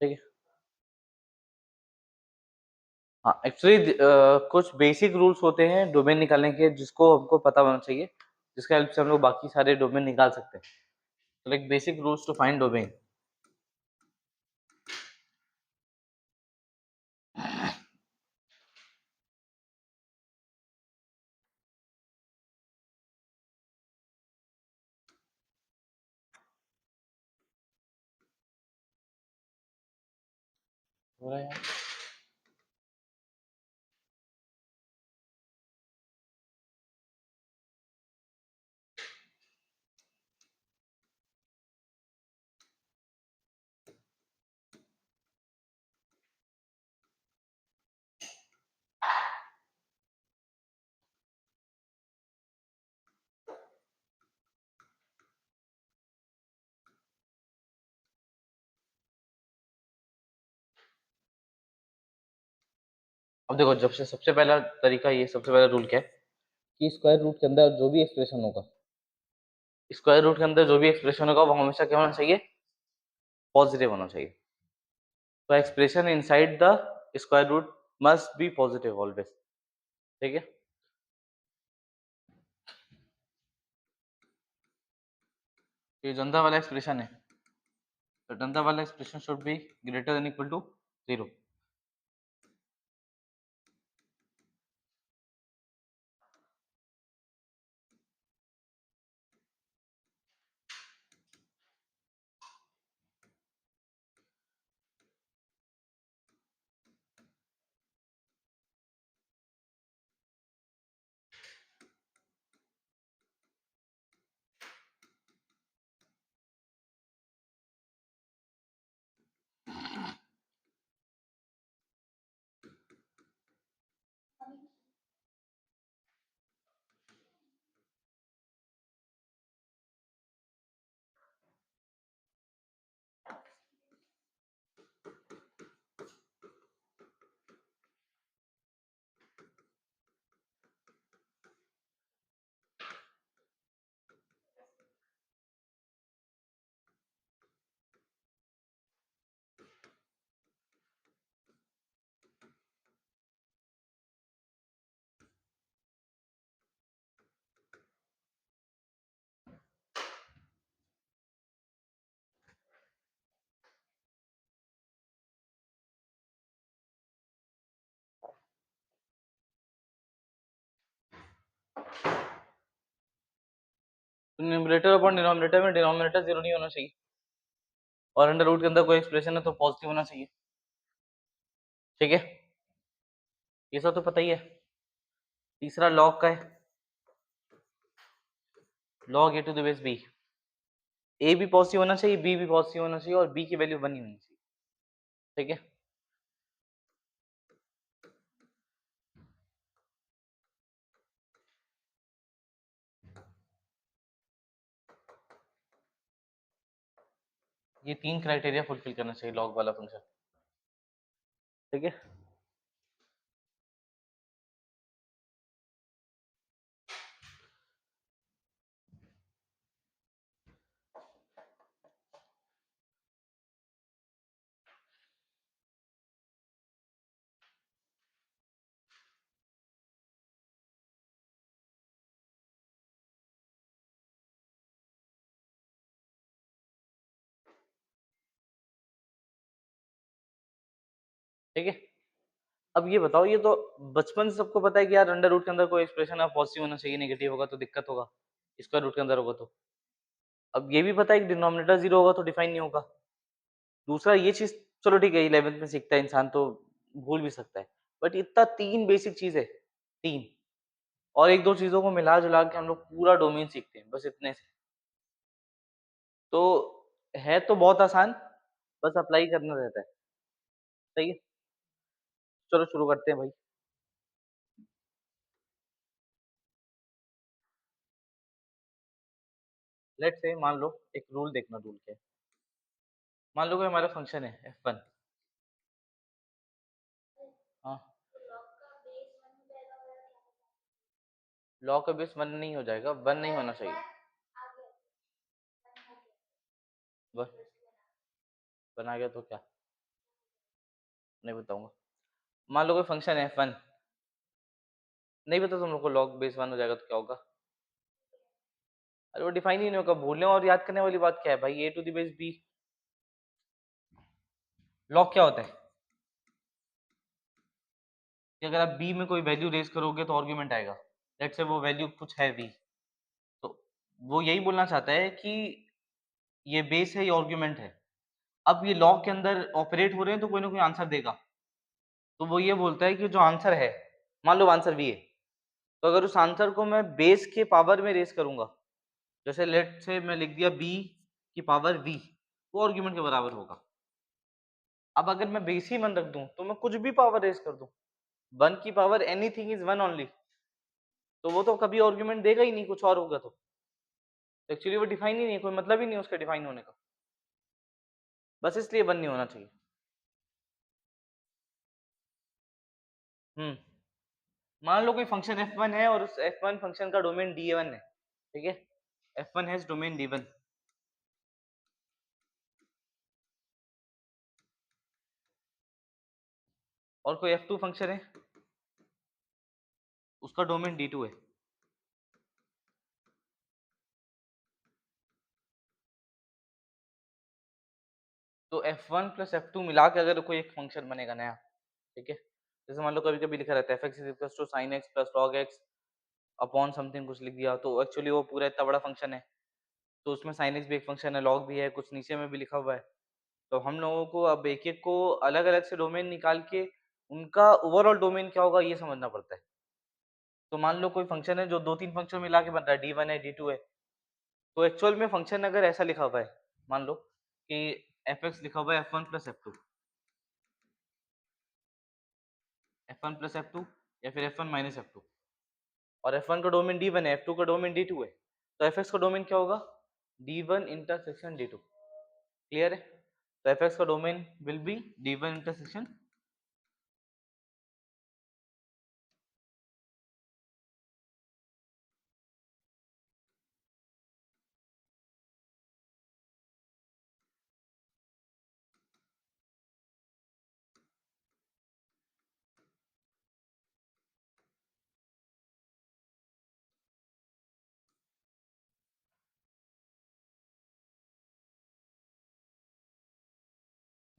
ठीक है। हाँ, एक्चुअली कुछ बेसिक रूल्स होते हैं डोमेन निकालने के, जिसको हमको पता होना चाहिए, जिसके हेल्प से हम लोग बाकी सारे डोमेन निकाल सकते हैं। तो like basic rules to find domain. हो रहा है यार। अब देखो, जब से सबसे पहला तरीका, ये सबसे पहला रूल क्या है कि स्क्वायर रूट के अंदर जो भी एक्सप्रेशन होगा, स्क्वायर रूट के अंदर जो भी एक्सप्रेशन होगा वो हमेशा क्या होना चाहिए, पॉजिटिव होना चाहिए। तो expression inside the square root must be positive always. ठीक है। ये जनता वाला एक्सप्रेशन है, तो जनता वाला expression should be greater than equal to 0। तो न्यूमरेटर अपॉन डिनोमिनेटर में डिनोमिनेटर 0 नहीं होना चाहिए, और अंडर रूट के अंदर कोई एक्सप्रेशन है तो पॉजिटिव होना चाहिए। ठीक है, ये सब तो पता ही है। तीसरा लॉग का है, log a to the base b. A भी पॉजिटिव होना चाहिए, बी भी पॉजिटिव होना चाहिए, और बी की वैल्यू 1 ही होनी चाहिए। ठीक है। ये 3 क्राइटेरिया फुलफिल करना चाहिए लॉग वाला फंक्शन। ठीक है। ठीक है, अब ये बताओ, ये तो बचपन से सबको पता है कि यार अंडर रूट के अंदर कोई एक्सप्रेशन है पॉजिटिव होना चाहिए, नेगेटिव होगा तो दिक्कत होगा, स्क्वायर रूट के अंदर होगा तो। अब ये भी पता है कि डिनोमिनेटर 0 होगा तो डिफाइन नहीं होगा। दूसरा ये चीज, चलो ठीक है, 11th में सीखता है इंसान तो भूल भी सकता है, बट इतना 3 बेसिक चीज है, 3, और एक दो चीजों को मिला जुला के हम लोग पूरा डोमेन सीखते हैं, बस इतने से। तो है तो बहुत आसान, बस अप्लाई करना रहता है। सही है, चलो शुरू करते हैं भाई। लेट से मान लो, एक रूल देखना, रूल क्या है। मान लो कि हमारा फंक्शन है f1। हाँ, लॉ का बेस 1 नहीं हो जाएगा, 1 नहीं होना चाहिए। बस बना गया तो क्या, नहीं बताऊंगा। मान लो कोई फंक्शन है f1, नहीं पता तुम लोग को, log बेस 1 हो जाएगा तो क्या होगा? अरे वो डिफाइन ही नहीं होगा, भूलने और याद करने वाली बात क्या है भाई, a to the base b। log क्या होता है कि अगर आप b में कोई वैल्यू रेज करोगे तो आर्गुमेंट आएगा, लेट्स से वो वैल्यू कुछ है v, तो वो यही बोलना चाहता है कि ये बेस है, ये आर्गुमेंट है। अब ये लॉग के अंदर ऑपरेट हो रहे हैं तो कोई ना कोई आंसर देगा, तो वो ये बोलता है कि जो आंसर है, मान लो आंसर v है, तो अगर उस आंसर को मैं बेस के पावर में रेज करूंगा, जैसे लेट से मैं लिख दिया b की पावर v, वो आर्गुमेंट के बराबर होगा। अब अगर मैं बेस ही मन रख दूं तो मैं कुछ भी पावर रेज कर दूं, 1 की पावर एनीथिंग इज 1 ओनली, तो वो तो कभी आर्गुमेंट देगा ही नहीं, कुछ और होगा तो एक्चुअली वो डिफाइन ही नहीं है, कोई मतलब ही नहीं है उसका डिफाइन होने का, बस इसलिए 1 नहीं होना चाहिए। मान लो कोई फंक्शन f1 है और उस f1 फंक्शन का डोमेन d1 है, ठीक है, f1 हैज डोमेन d1, और कोई f2 फंक्शन है, उसका डोमेन d2 है। तो f1 प्लस f2 मिला के अगर कोई एक फंक्शन बनेगा नया, ठीक है, जैसे मान लो कभी कभी लिखा रहता है fx is equal to sin x plus log x upon something कुछ लिख दिया, तो एक्चुअली वो पूरा इतना बड़ा फंक्शन है, तो उसमें sin x भी एक फंक्शन है, log भी है, कुछ नीचे में भी लिखा हुआ है, तो हम लोगों को अब एक एक को अलग अलग से डोमेन निकाल के उनका ओवरऑल डोमेन क्या होगा ये समझना पड़ता है। तो मान लो कोई फंक्शन है जो दो तीन फंक्शन मिला के बन रहा है, d1 है d2 है, तो एक्चुअल में फंक्शन अगर ऐसा लिखा हुआ है, मान लो कि fx लिखा हुआ है f1 plus f2, f1 plus f2 या फिर f1 माइनस f2, और f1 का डोमेन d1 है, f2 का डोमेन d2 है, तो fx का डोमेन क्या होगा, d1 इंटरसेक्शन d2। क्लियर है? तो fx का domain will be d1 intersection,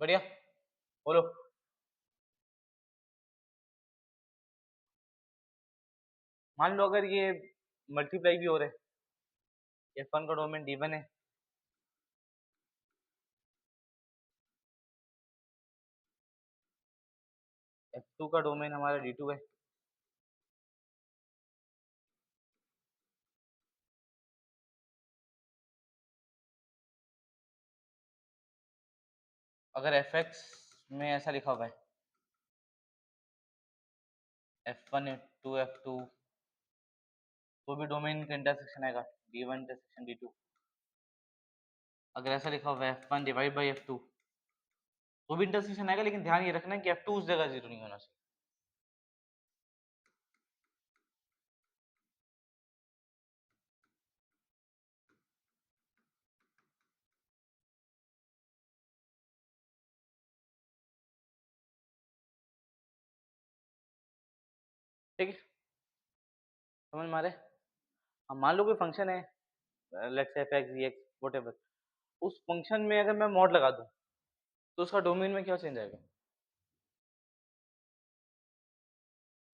बढ़िया, बोलो। मान लो अगर ये मल्टीप्लाई भी हो रहे हैं, f1 का डोमेन d1 है, f2 का डोमेन हमारा d2 है, अगर fx में ऐसा लिखा हुआ है f1 टू f2, तो भी डोमेन का इंटरसेक्शन आएगा d1 इंटरसेक्शन d2। अगर ऐसा लिखा हुआ है f1 डिवाइड बाई f2, तो भी इंटरसेक्शन आएगा, लेकिन ध्यान ये रखना कि f2 उस जगह जीरो नहीं होना चाहिए। ठीक है, समझ मारे? अब मान लो कोई फंक्शन है, let's say fx gx whatever, उस फंक्शन में अगर मैं मॉड लगा दूं तो उसका डोमेन में क्या चेंज आएगा?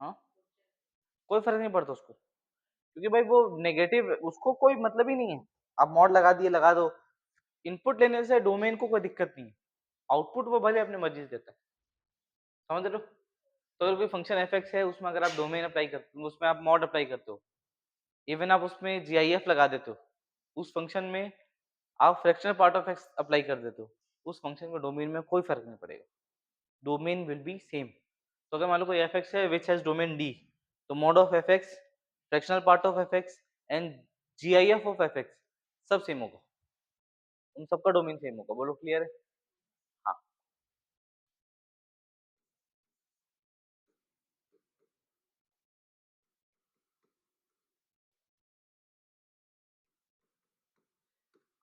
हाँ, कोई फर्क नहीं पड़ता उसको, क्योंकि भाई वो नेगेटिव, उसको कोई मतलब ही नहीं है, आप मॉड लगा दिए लगा दो, इनपुट लेने से डोमेन को कोई दिक्कत नहीं है, आउटपुट वो भले अपनी मर्जी से देता है, समझ रहे हो? तो अगर कोई फंक्शन fx है, उसमें अगर आप डोमेन अप्लाई करते हो, उसमें आप मॉड अप्लाई करते हो, इवन आप उसमें gif लगा देते हो, उस फंक्शन में आप fractional part of x apply कर देते हो, उस फंक्शन के डोमेन में कोई फर्क नहीं पड़ेगा, डोमेन विल बी सेम। तो अगर मान लो कोई fx है विच हैज डोमेन d, तो mod of fx, fractional part of fx and gif of fx सब सेम होगा, उन सबका डोमेन सेम होगा। बोलो क्लियर है? हाँ,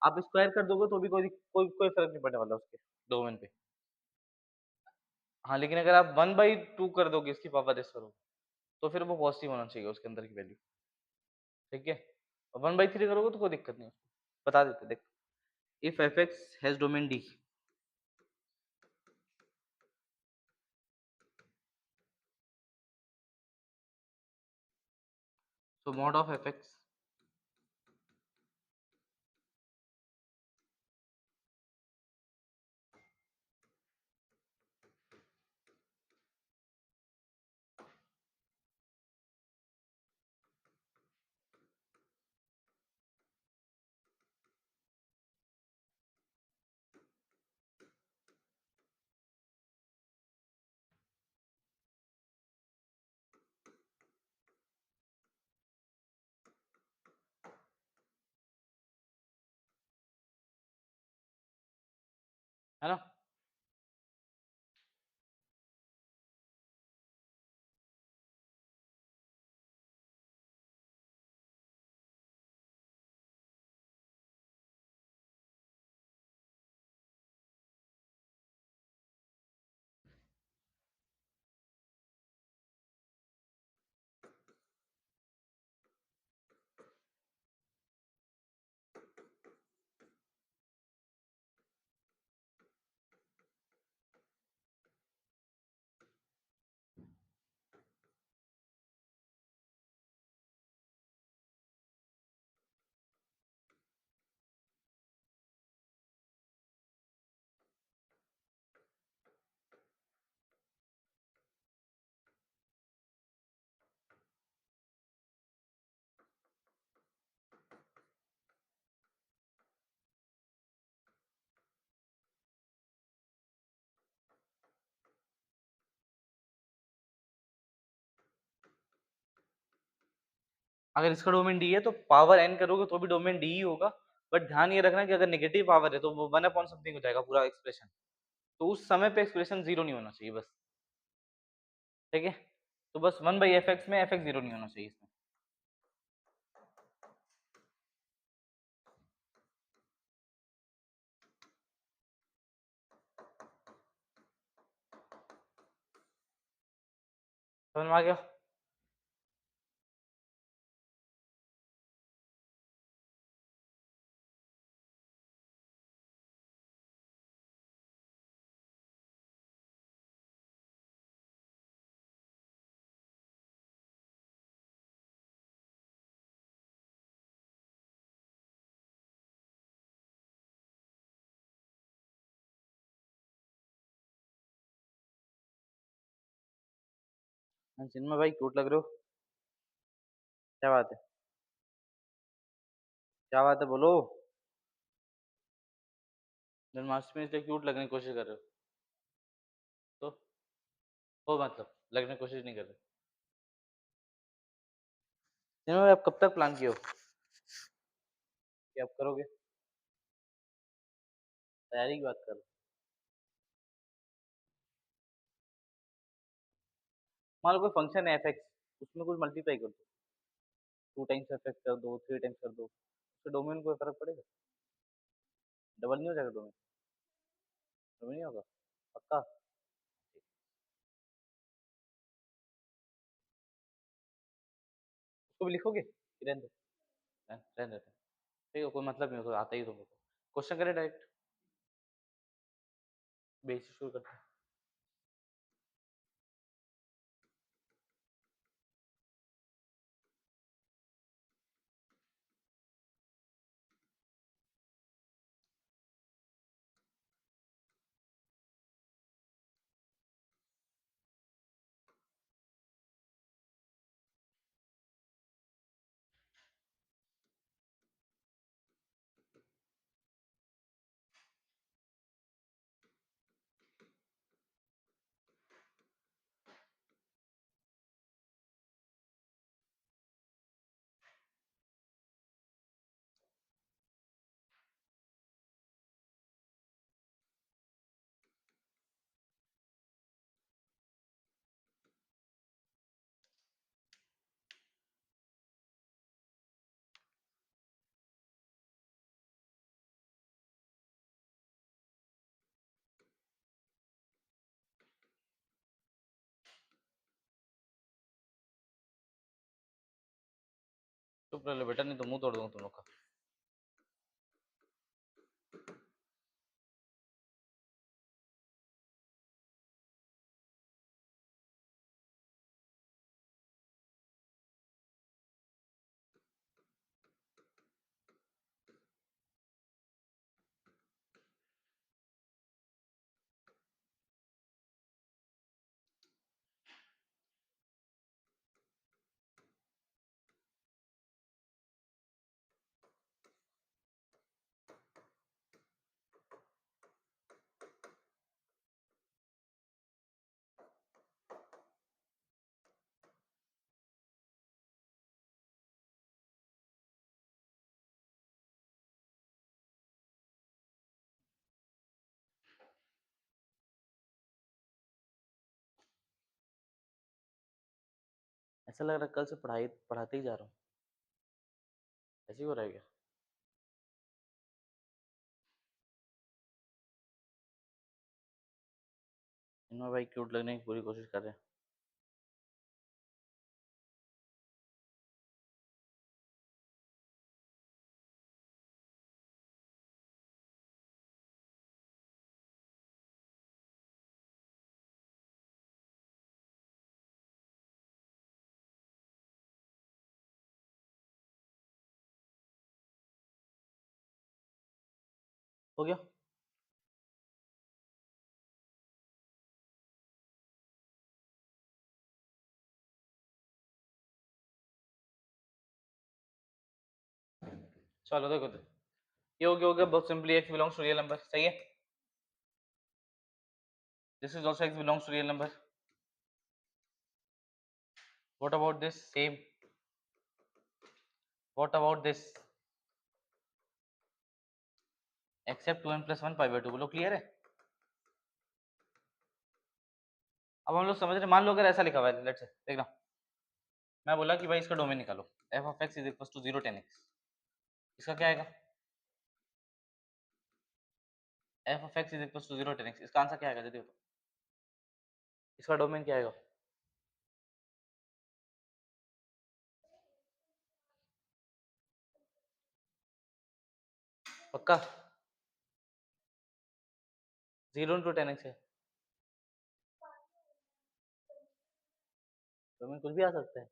आप स्क्वायर कर दोगे तो भी कोई कोई कोई फर्क नहीं पड़ने वाला उसके डोमेन पे। हाँ, लेकिन अगर आप 1/2 कर दोगे इसकी पावर रेज़ करोगे, तो फिर वो पॉज़िटिव होना चाहिए उसके अंदर की वैल्यू, ठीक है? और 1/3 करोगे तो कोई दिक्कत नहीं है उसको। बता देते हैं देख, if f(x) has domain D, so mod of f(x) है ना? अगर इसका डोमेन D है तो पावर n करोगे तो भी डोमेन D ही होगा, बट ध्यान ये रखना कि अगर नेगेटिव पावर है तो वो 1 अपॉन समथिंग हो जाएगा पूरा एक्सप्रेशन। तो उस समय पे एक्सप्रेशन 0 नहीं होना चाहिए बस, ठीक है? तो बस 1/fx में fx 0 नहीं होना चाहिए इसमें। समझ में आ गया? हाँ, चिन्मय भाई क्यूट लग रहे हो। क्या बात है? क्या बात है बोलो? जन्माष्टमी में इसलिए क्यूट लगने की कोशिश कर रहे हो? तो हो मतलब लगने की कोशिश नहीं कर रहे। चिन्मय भाई आप कब तक प्लान किए हो कि आप करोगे? तैयारी की बात कर रहे हो। मान लो कोई फंक्शन है fx, उसमें कुछ मल्टीप्लाई कर दो, 2 टाइम्स fx कर दो, 3 टाइम्स कर दो, उससे डोमेन को फर्क पड़ेगा? डबल नहीं हो जाएगा डोमेन? डबल नहीं होगा? पक्का? उसको भी लिखोगे कि रहने दो? रहने देते हैं। ठीक है, कोई मतलब नहीं होगा, आता ही तुमको। क्वेश्चन करें डायरेक्ट, बेसिक शुरू करते हैं। चुप रह लो बेटा, नहीं तो मुंह तोड़ दूंगा तुम लोग का। ऐसा लग रहा है कल से पढ़ाई पढ़ाते ही जा रहा हूँ। ऐसे ही हो रहा है क्या? इनमें भाई क्यूट लगने की पूरी कोशिश कर रहे हैं। हो गया? चलो देखो तो ये हो गया बहुत simply, x belongs to real number, सही है। This is also x belongs to real number. What about this? Same. What about this? Except 2n + 1 π/2। बोलो क्लियर है? अब हम लोग समझ रहे, मान लो अगर ऐसा लिखा हुआ है, लेट्स से देखना, मैं बोला कि भाई इसका डोमेन निकालो, f(x) = 0 tan x। इसका क्या आएगा? f(x) = 0 tan x, इसका आंसर क्या आएगा जल्दी बताओ। इसका डोमेन क्या आएगा? पक्का? 0 × tan x है। डोमेन कुछ भी आ सकता है।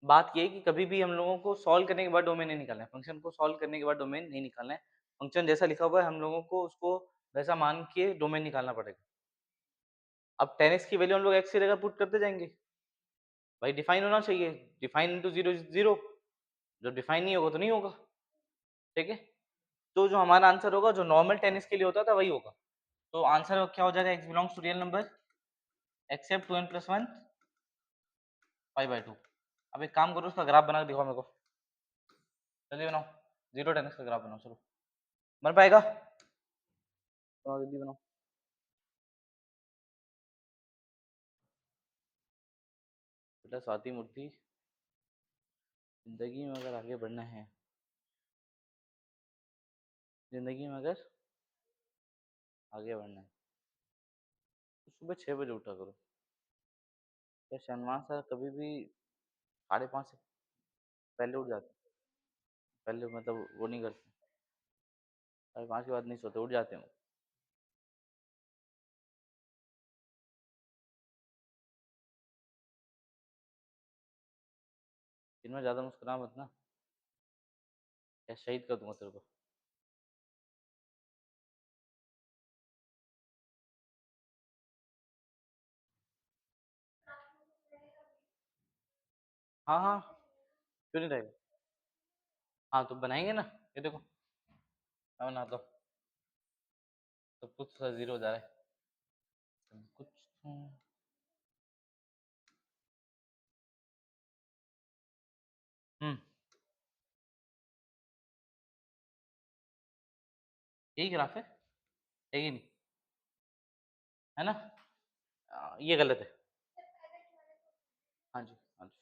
बात ये है कि कभी भी हम लोगों को सॉल्व करने के बाद डोमेन नहीं निकालना है, फंक्शन को सॉल्व करने के बाद डोमेन नहीं निकालना है। फंक्शन जैसा लिखा हुआ है हम लोगों को उसको वैसा मान के डोमेन निकालना पड़ेगा। अब 10x की वैल्यू हम लोग x की जगह पुट करते जाएंगे। भाई डिफाइन होना चाहिए, डिफाइन इनटू 0 इज 0, जो डिफाइन नहीं होगा तो नहीं होगा। ठीक है, तो जो हमारा आंसर होगा, जो नॉर्मल 10x के लिए होता था वही होगा। तो आंसर क्या हो जाएगा? x belongs to real number except 2n + 1 π/2। अब एक काम करो, उसका ग्राफ बना के दिखाओ मेरे को। जल्दी बनाओ, 0 10x का ग्राफ बनाओ, चलो। बन पाएगा? बनाओ जल्दी बनाओ। बेटा स्वाति मूर्ति, जिंदगी में अगर आगे बढ़ना है, जिंदगी में अगर आगे बढ़ना है तो सुबह 6 बजे उठा करो। क्या शनवान सर कभी भी 5:30 से पहले उठ जाते? पहले मतलब वो नहीं करते, 5:30 के बाद नहीं सोते, उठ जाते हैं। दिन में ज्यादा मुस्कुरा मत ना, क्या शहीद कर दूंगा तेरे को। हाँ हाँ, क्यों नहीं रहेगा। हाँ तो बनाएंगे ना, ये देखो मैं बनाता हूँ। सब कुछ 0 हो जा रहा है, सब कुछ हम्म, यही ग्राफ है कि नहीं? है ना? ये गलत है। हाँ जी हाँ जी,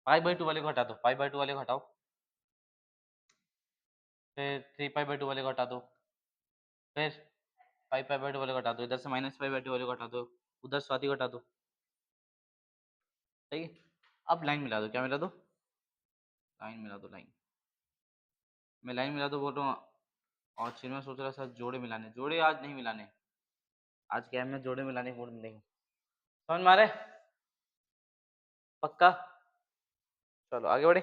π/2 वाले को हटा दो, π/2 वाले को हटाओ, फिर 3π/2 वाले को हटा दो, फिर 5π/2 वाले को हटा दो, इधर से -π/2 वाले को हटा दो, उधर स्वाति को हटा दो। सही है। अब लाइन मिला दो, क्या मिला दो? लाइन मिला दो, लाइन। मैं लाइन मिला दो बोल रहा हूँ। और फिर मैं सोच रहा था जोड़े मिलाने, जोड़े आज नहीं मिलाने। आज क्या है, मैं जोड़े मिलाने की मूड में नहीं हूँ। समझ में आ रहा है? पक्का? चलो आगे बढ़े।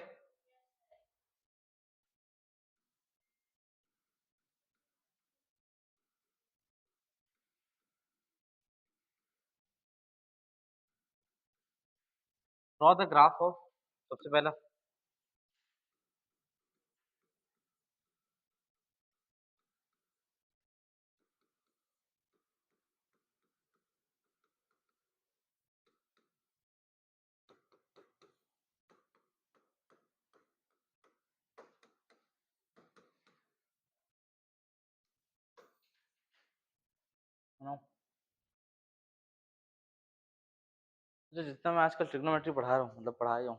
ड्रॉ द ग्राफ ऑफ, सबसे पहला। सुनो, जो जितना मैं आजकल ट्रिग्नोमेट्री पढ़ा रहा हूँ, मतलब पढ़ा ही हूँ।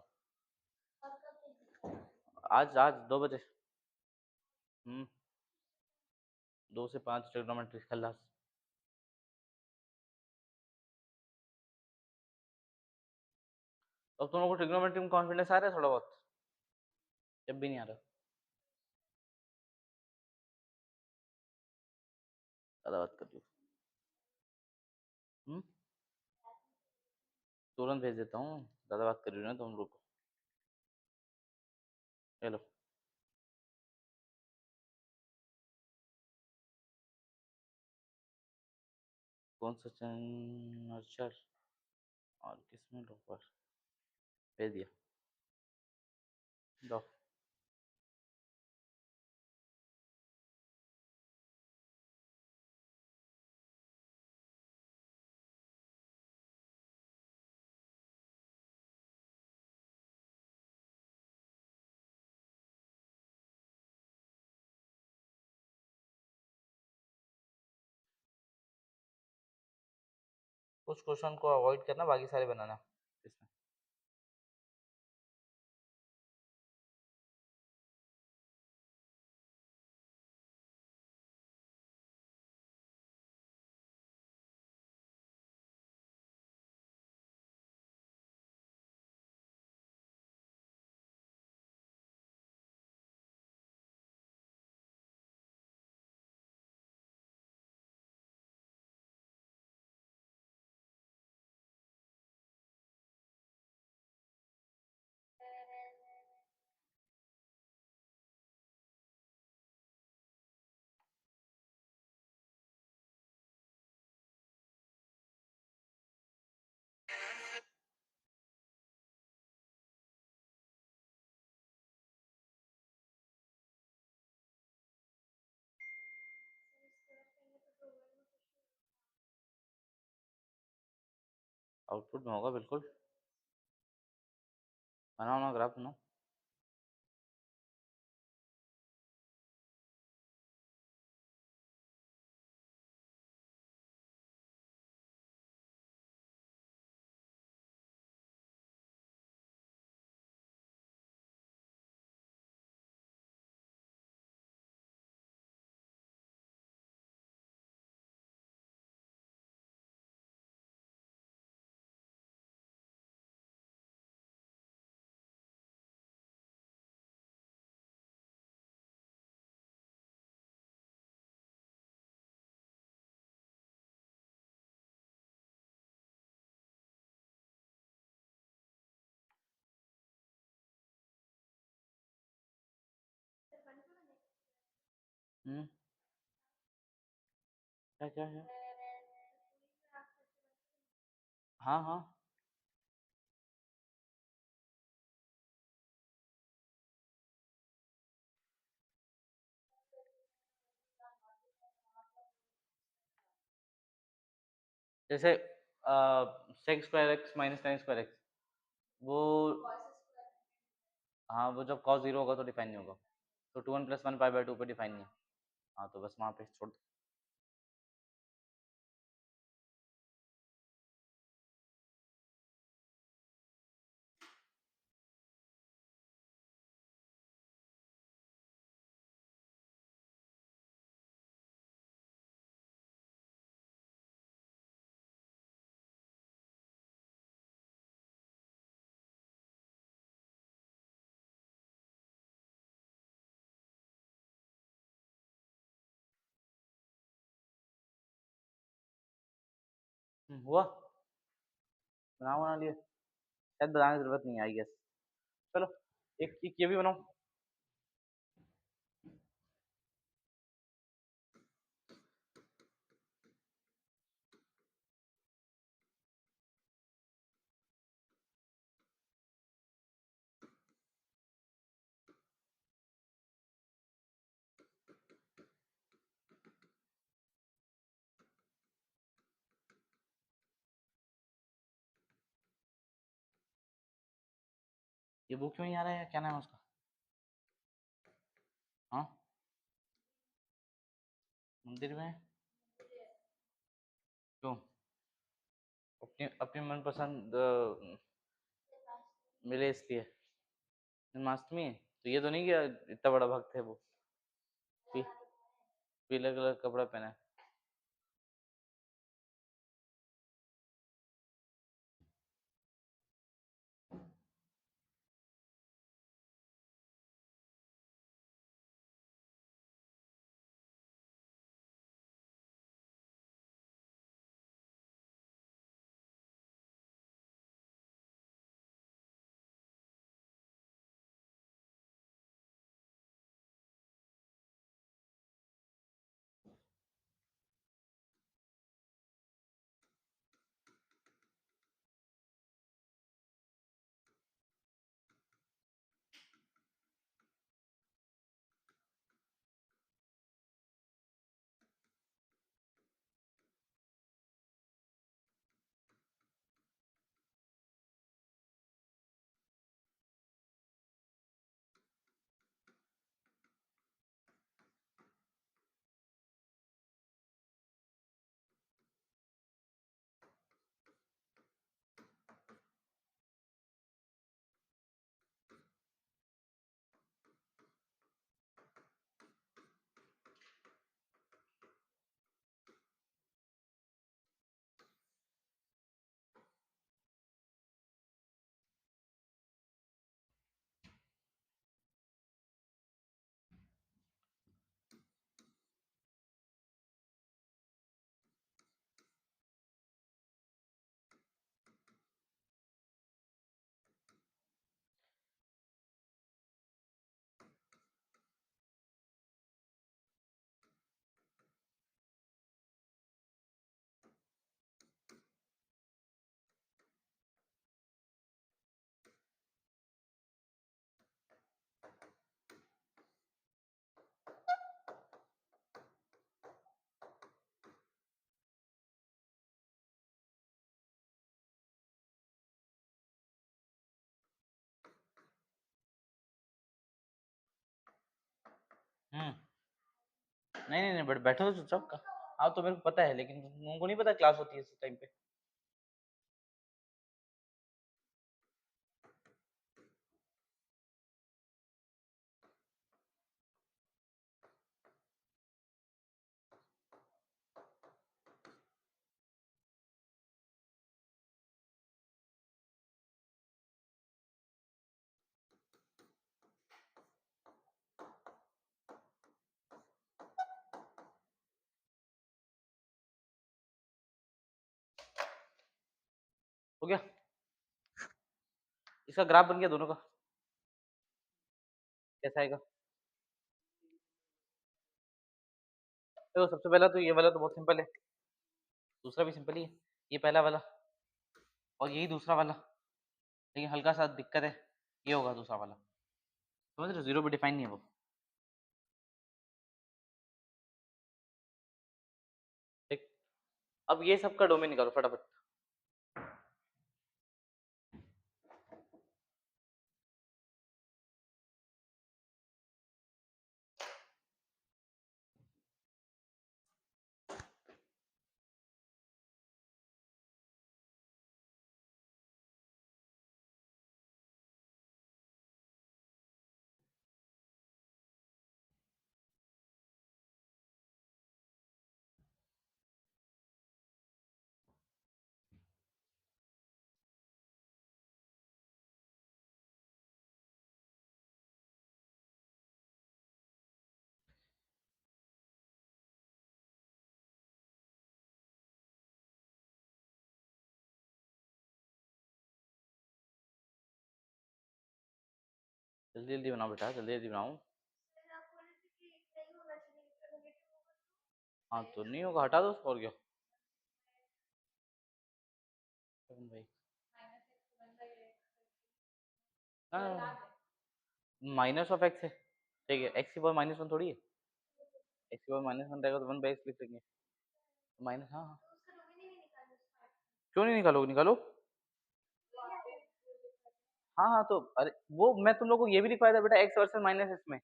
आज आज 2 बजे। 2 से 5 ट्रिग्नोमेट्री खल्लास। अब तुम लोग को ट्रिग्नोमेट्री में कॉन्फिडेंस आ रहा है थोड़ा बहुत? जब भी नहीं आ रहा? ज्यादा बात कर रही हो। हम्म तुरंत भेज देता हूँ, ज्यादा बात कर रही हो ना तुम लोग। हेलो। कौन सा चैन नर्चर और किसमें लोपर? भेज दिया। जाओ। कुछ क्वेश्चन को अवॉइड करना, बाकी सारे बनाना इसमें। आउटपुट में होगा बिल्कुल। बनाओ ना ग्राफ बनाओ। हम्म क्या क्या है? हाँ हाँ। जैसे sec square x minus tan square x, वो। हाँ, वो जब कॉस जीरो होगा तो डिफाइन नहीं होगा। तो 2 1 + 1 पाई/2 पे डिफाइन नहीं है। हाँ, तो बस वहाँ पे छोड़ दो। हुआ? बना लिया? शायद बनाने की जरूरत नहीं आई गेस। चलो एक ये भी बनाओ। ये बुक क्यों नहीं आ रहा है? क्या नाम है उसका? हाँ, मंदिर में क्यों? अपनी अपनी मनपसंद मिले इसलिए। जन्माष्टमी है तो ये तो नहीं कि इतना बड़ा भक्त है वो। पी, पीले कलर का कपड़ा पहना है। हम्म। नहीं नहीं नहीं, बट बैठो तो चुपचाप का। हाँ तो मेरे को पता है, लेकिन तुमको नहीं पता क्लास होती है इस टाइम पे। हो गया? इसका ग्राफ बन गया दोनों का। कैसा आएगा? देखो सबसे पहला तो ये वाला तो बहुत सिंपल है। दूसरा भी सिंपल ही है। ये पहला वाला और यही दूसरा वाला। लेकिन हल्का सा दिक्कत है, ये होगा दूसरा वाला। समझ रहे हो? जीरो भी डिफाइन नहीं है वो। ठीक। अब ये सबका डोमेन निकालो फटाफट। जल्दी जल्दी बनाओ बेटा, जल्दी जल्दी बनाओ। हाँ तो नहीं होगा, हटा दो उसको, और क्या। भाई माइनस ऑफ एक्स है, ठीक है, एक्स की पावर -1 थोड़ी है, एक्स की पावर -1 रहेगा तो 1/x लिख देंगे, माइनस, हाँ हाँ। क्यों नहीं निकालोगे, निकालो। हाँ हाँ, तो अरे वो मैं तुम लोग को ये भी लिखवाया था बेटा, एक्स वर्सेस माइनस एक्स में,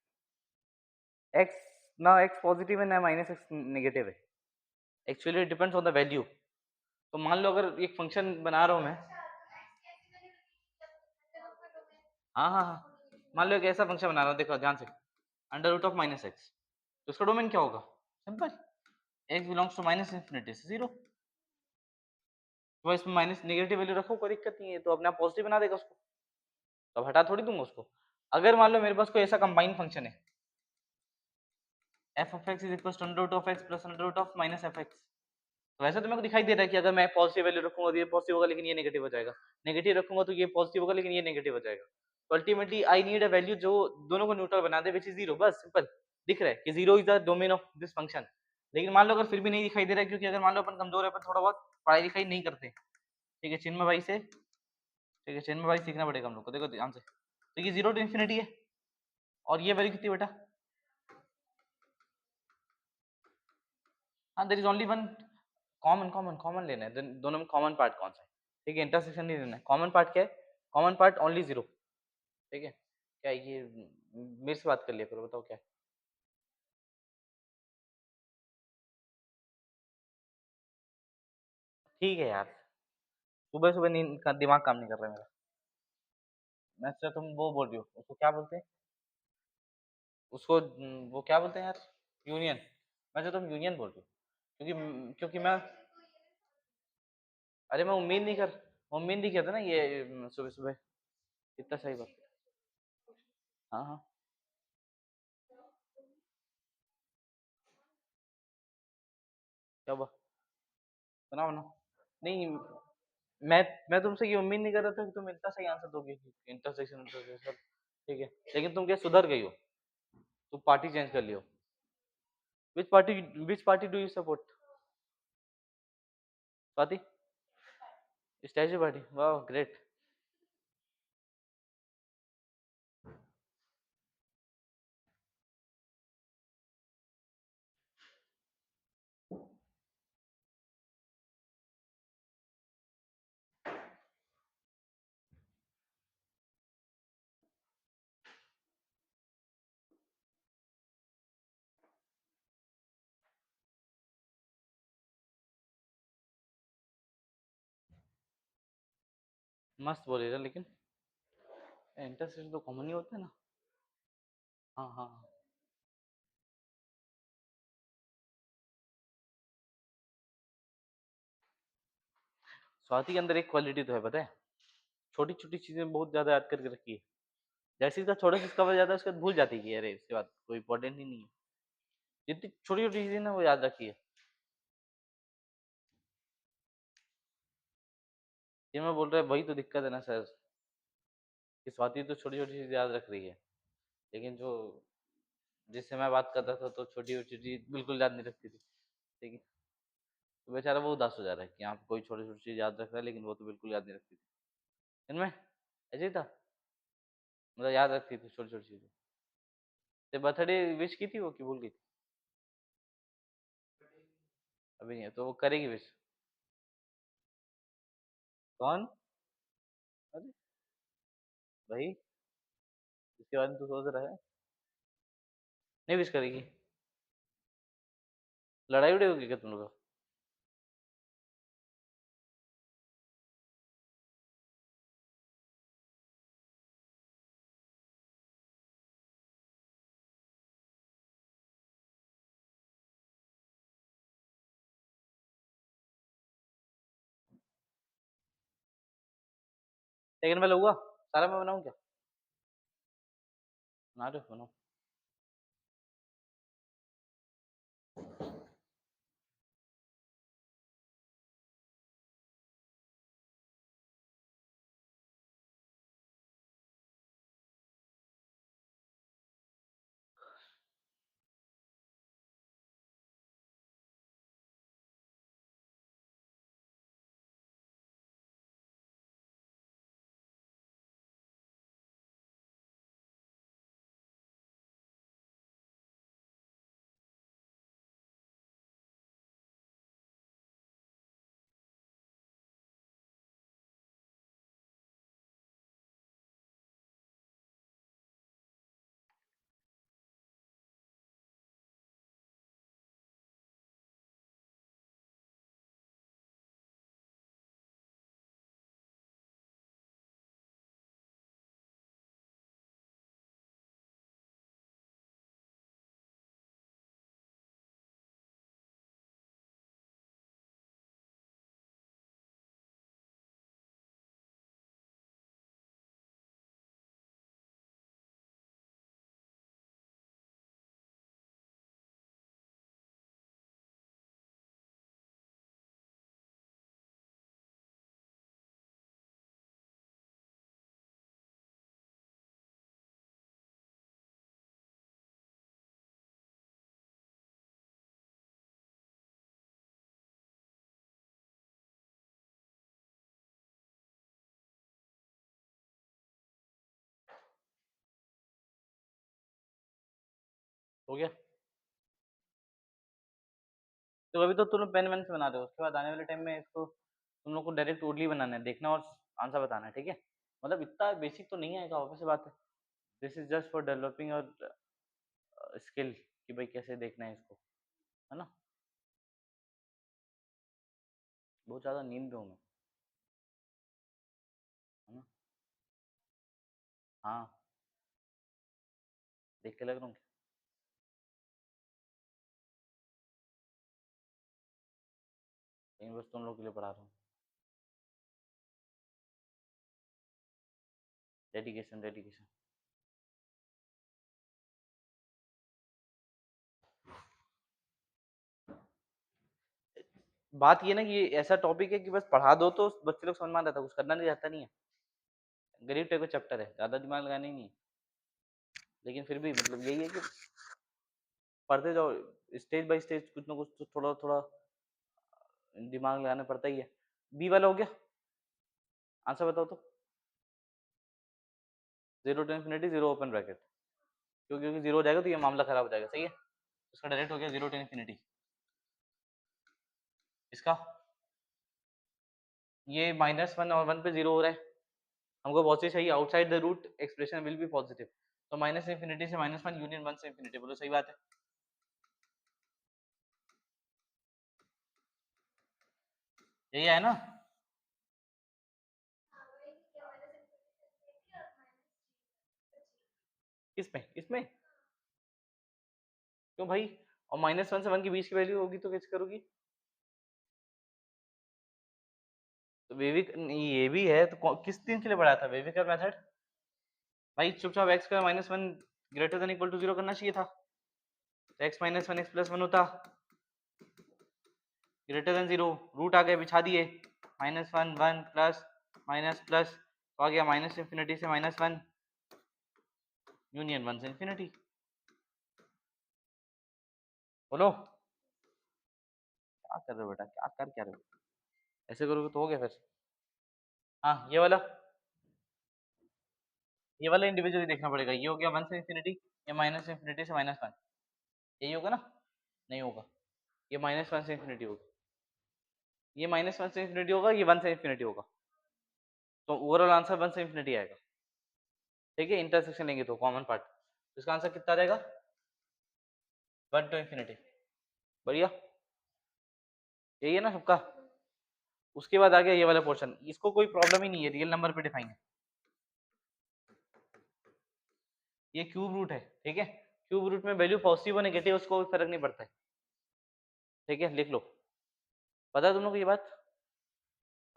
एक्स ना एक्स पॉजिटिव है ना माइनस एक्स नेगेटिव है, actually depends on the value. तो मान लो अगर एक फंक्शन बना रहा हूँ मैं, हाँ हाँ हाँ, मान लो एक ऐसा फंक्शन बना रहा हूँ, देखो ध्यान से, under root of minus x, तो उसका डोमेन क्या होगा, simple, x belongs to minus infinity से 0, तो इसमें माइनस नेगेटिव वैल्यू रखो, कोई दिक्कत नहीं है, तो अपने आप पॉजिटिव बना देगा उसको, तो अब हटा थोड़ी दूंगा उसको। अगर मान लो मेरे पास कोई ऐसा कंबाइन फंक्शन है, f of x is equal to under root of x plus under root of minus f x, तो वैसे तो मेरे को दिखाई दे रहा है कि अगर मैं पॉजिटिव वैल्यू रखूंगा तो ये पॉजिटिव होगा लेकिन ये नेगेटिव हो जाएगा, नेगेटिव रखूंगा तो ये पॉजिटिव होगा लेकिन ये नेगेटिव हो जाएगा, तो ultimately I need a value जो दोनों को न्यूट्रल बना दे, विच इज 0, बस सिंपल, दिख रहा है कि 0 is the domain of this function. लेकिन मान लो अगर फिर भी नहीं दिखाई दे रहा है, क्योंकि अगर मान लो अपन कमजोर है, अपन थोड़ा बहुत पढ़ाई लिखाई नहीं करते, ठीक है, चिन्मय भाई से, ठीक है, चिन्मय भाई सीखना पड़ेगा हम लोग को, देखो ध्यान से, तो ये 0 टू इन्फिनिटी है, और ये वैल्यू कितनी बेटा, हाँ, there is only one common, common common लेना है, दोनों में कॉमन पार्ट कौन सा है, ठीक है, इंटरसेक्शन नहीं लेना है, कॉमन पार्ट क्या है, कॉमन पार्ट ओनली 0, ठीक है, क्या ये मेरे से बात कर लिया करो, बताओ क्या है? ठीक है यार, सुबह सुबह नींद का दिमाग काम नहीं कर रहा है मेरा। मैं अच्छा, तुम वो बोल रही हो, उसको क्या बोलते हैं, उसको वो क्या बोलते हैं यार, यूनियन, मैं तुम यूनियन बोल रही हो, क्योंकि मैं, अरे मैं उम्मीद नहीं किया था ना ये सुबह सुबह, इतना सही बात, हाँ हाँ, क्या हुआ, बनाओ बनाओ, नहीं, मैं मैं तुमसे ये उम्मीद नहीं कर रहा था कि तुम इतना सही आंसर दोगे, इंटरसेक्शन इंटरसेक्शन, ठीक है, लेकिन तुम क्या सुधर गई हो, तुम पार्टी चेंज कर लियो, which party do you support, Swati, statue party, वाह ग्रेट, मस्त बोले था, लेकिन इंटरसेक्शन तो कॉमन ही होता है ना, हाँ हाँ हाँ, स्वाति के अंदर एक क्वालिटी तो है, पता है, छोटी छोटी चीजें बहुत ज्यादा याद करके रखी है, जैसे इसका थोड़ा सा कवर जाता है उसके बाद भूल जाती है कि अरे इसके बाद कोई इंपॉर्टेंट ही नहीं है, जितनी छोटी छोटी चीजें ना वो याद रखी है, ये मैं बोल रहा है, वही तो दिक्कत है ना सर, कि स्वाति तो छोटी छोटी चीजें याद रख रही है, लेकिन जो जिससे मैं बात करता था तो छोटी छोटी चीज बिल्कुल याद नहीं रखती थी, ठीक है, तो बेचारा वो उदास हो जा रहा है कि यहाँ पे कोई छोटी छोटी चीज याद रख रहा है लेकिन वो तो बिल्कुल याद नहीं रखती थी, इनमें ऐसे ही था, मतलब याद रखती थी छोटी छोटी चीजें, ते बर्थडे विश की थी वो कि भूल गई थी, अभी नहीं है तो वो करेगी विश, कौन, अरे भाई, इसके बारे में तू सोच रहा है, नहीं विश करेगी, लड़ाई उड़ाई होगी क्या तुम लोग का? सेकंड वाला हुआ, सारा मैं बनाऊं क्या, बना रहे हो, बनाओ। हो गया? तो अभी तो तुम लोग पेन वेन से बना रहे हो, उसके बाद आने वाले टाइम में इसको तुम लोग को डायरेक्ट ओडली बनाना है, देखना और आंसर बताना है, ठीक है? मतलब इतना बेसिक तो नहीं आएगा, ऑब्वियस सी बात है। This is just for developing your skill कि भाई कैसे देखना है इसको, है ना? बहुत ज़्यादा नींद में हूँ मैं, है ना? हाँ, देख के लग रहा हूँ क्या? कहीं बस तुम लोग के लिए पढ़ा रहा हूँ। Dedication, dedication. बात ये ना कि ये ऐसा टॉपिक है कि बस पढ़ा दो तो बच्चे लोग समझ में आ जाता है, कुछ करना नहीं रहता नहीं है। गरीब टाइप का चैप्टर है, ज़्यादा दिमाग लगाना ही नहीं है। लेकिन फिर भी मतलब यही है कि पढ़ते जाओ, स्टेज बाय स्टेज कुछ ना कुछ तो थोड़ा थोड़ा दिमाग लगाना पड़ता ही है। बी वाला हो गया? आंसर बताओ तो। Zero to infinity, zero open bracket. क्योंकि जीरो हो जाएगा तो ये मामला खराब हो जाएगा, सही है? इसका डायरेक्ट हो गया जीरो टू इन्फिनिटी। इसका ये -1 और 1 पे जीरो हो रहा है, हमको बहुत सी चाहिए, outside the root expression will be positive. तो माइनस इन्फिनिटी से -1 यूनियन 1 से इन्फिनिटी, बोलो सही बात है? यही है ना? किसमें किसमें? क्यों भाई? और -1 से 1 के बीच की वैल्यू होगी तो कैसे करोगी? तो वेविक ये भी है तो किस दिन के लिए बढ़ाया था वेविक का मेथड? भाई चुपचाप x का -1 ग्रेटर देन इक्वल टू 0 करना चाहिए था, तो x -1 x + 1 होता ग्रेटर देन 0, रूट आ गए बिछा दिए, -1 1 प्लस माइनस प्लस, तो आ गया माइनस इन्फिनिटी से -1 यूनियन 1 से इन्फिनिटी। बोलो क्या कर रहे हो बेटा, क्या कर क्या रहे हो? ऐसे करोगे तो हो गया फिर। हाँ ये वाला इंडिविजुअली देखना पड़ेगा, ये हो गया 1 से इन्फिनिटी, ये माइनस इन्फिनिटी से -1, यही होगा ना? नहीं होगा, ये -1 से इन्फिनिटी होगा, ये -1 से इन्फिनिटी होगा, ये 1 से इन्फिनिटी होगा, तो ओवरऑल आंसर 1 से इन्फिनिटी आएगा, ठीक है? इंटरसेक्शन लेंगे तो कॉमन पार्ट, इसका आंसर कितना रहेगा? 1 टू इन्फिनिटी। बढ़िया, यही है ना सबका? उसके बाद आ गया ये वाला पोर्शन, इसको कोई प्रॉब्लम ही नहीं है, रियल नंबर पे डिफाइन है, ये क्यूब रूट है, ठीक है? क्यूब रूट में वैल्यू पॉजिटिव और नेगेटिव उसको कोई फर्क नहीं पड़ता है, ठीक है? लिख लो, पता है तुम लोग को ये बात?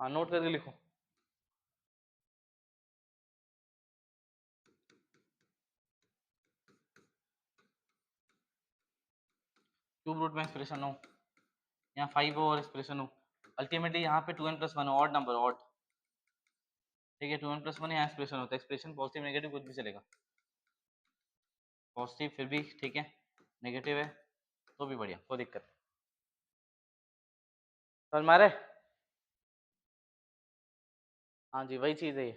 हाँ, नोट करके लिखो। क्यूब रूट में एक्सप्रेशन हो, यहाँ 5 हो और एक्सप्रेशन हो, अल्टीमेटली यहाँ पे 2n+1 ऑड नंबर, ऑड, ठीक है? 2n+1 यहाँ एक्सप्रेशन होता है, एक्सप्रेशन पॉजिटिव नेगेटिव कुछ भी चलेगा, पॉजिटिव फिर भी ठीक है, नेगेटिव है तो भी बढ़िया, कोई दिक्कत नहीं। समझ में आ रहा है? हाँ जी, वही चीज़ है ये।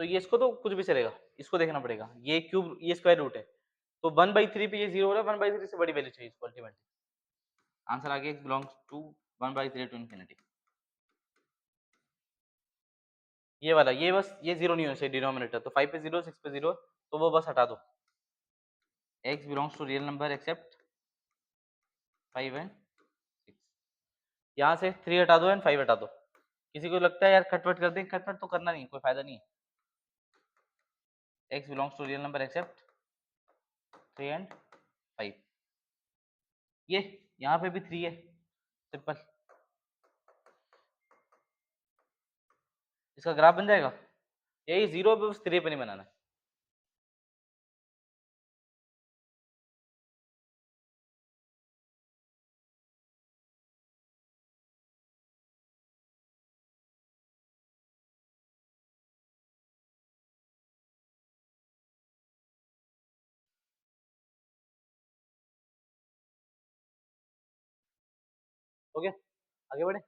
तो ये इसको तो कुछ भी चलेगा, इसको देखना पड़ेगा, ये क्यूब ये स्क्वायर रूट है, तो 1/3 पे ये 0 हो रहा है, 1/3 से बड़ी वैल्यू चाहिए इसको अल्टीमेटली। आंसर आ गया x belongs to 1/3 to infinity. ये वाला, ये बस ये 0 नहीं होना चाहिए डिनोमिनेटर, तो 5 पे 0 6 पे 0, तो वो बस हटा दो। x belongs to real number except 5 and 6, यहाँ से 3 हटा दो एंड 5 हटा दो। किसी को लगता है यार कटवट कर दें, कटवट तो करना नहीं, कोई फायदा नहीं है। x belongs to real number except 3 and 5, ये यहाँ पे भी 3 है, सिंपल, इसका ग्राफ बन जाएगा। यही 0 पे बस 3 पे नहीं बनाना है। हो गया, आगे बढ़े।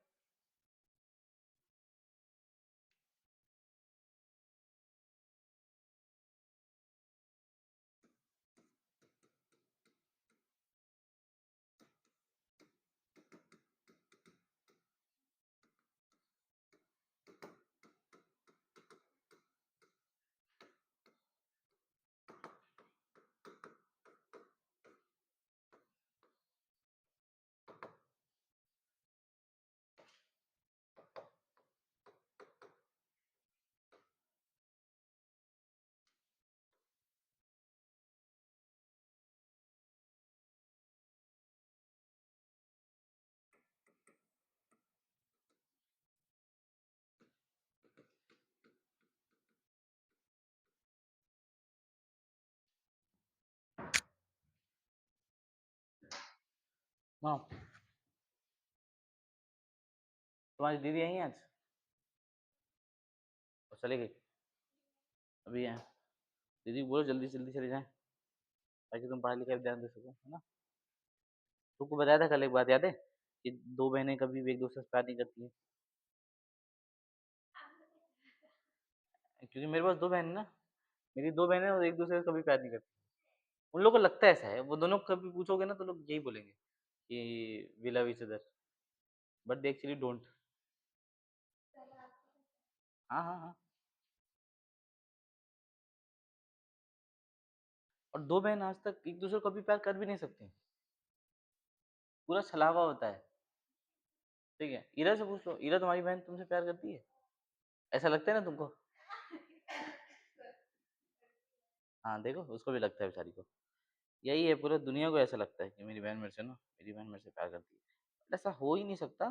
हाँ, तुम्हारी दीदी आई है आज और चली गई? अभी है? दीदी को बोलो जल्दी से जल्दी चले जाएं ताकि तुम पढ़ाई लिखाई पे ध्यान दे सको, है ना? तुमको बताया था कल एक बात याद है कि दो बहनें कभी भी एक दूसरे से प्यार नहीं करती हैं, क्योंकि मेरे पास दो बहन है ना। मेरी दो बहनें और एक दूसरे से कभी प्यार नहीं करती। उन लोगों को लगता है ऐसा है, वो दोनों को कभी पूछोगे ना तो लोग यही बोलेंगे कि we love each other, but they actually don't. हाँ हाँ हाँ। और दो बहन आज तक एक दूसरे को कभी प्यार कर भी नहीं सकती, पूरा छलावा होता है। ठीक है, ईरा से पूछ लो, ईरा तुम्हारी बहन तुमसे प्यार करती है? ऐसा लगता है ना तुमको? हाँ देखो, उसको भी लगता है बेचारी को। यही है, पूरे दुनिया को ऐसा लगता है कि मेरी बहन मेरे से ना, मेरी बहन मेरे से प्यार करती है। But ऐसा हो ही नहीं सकता।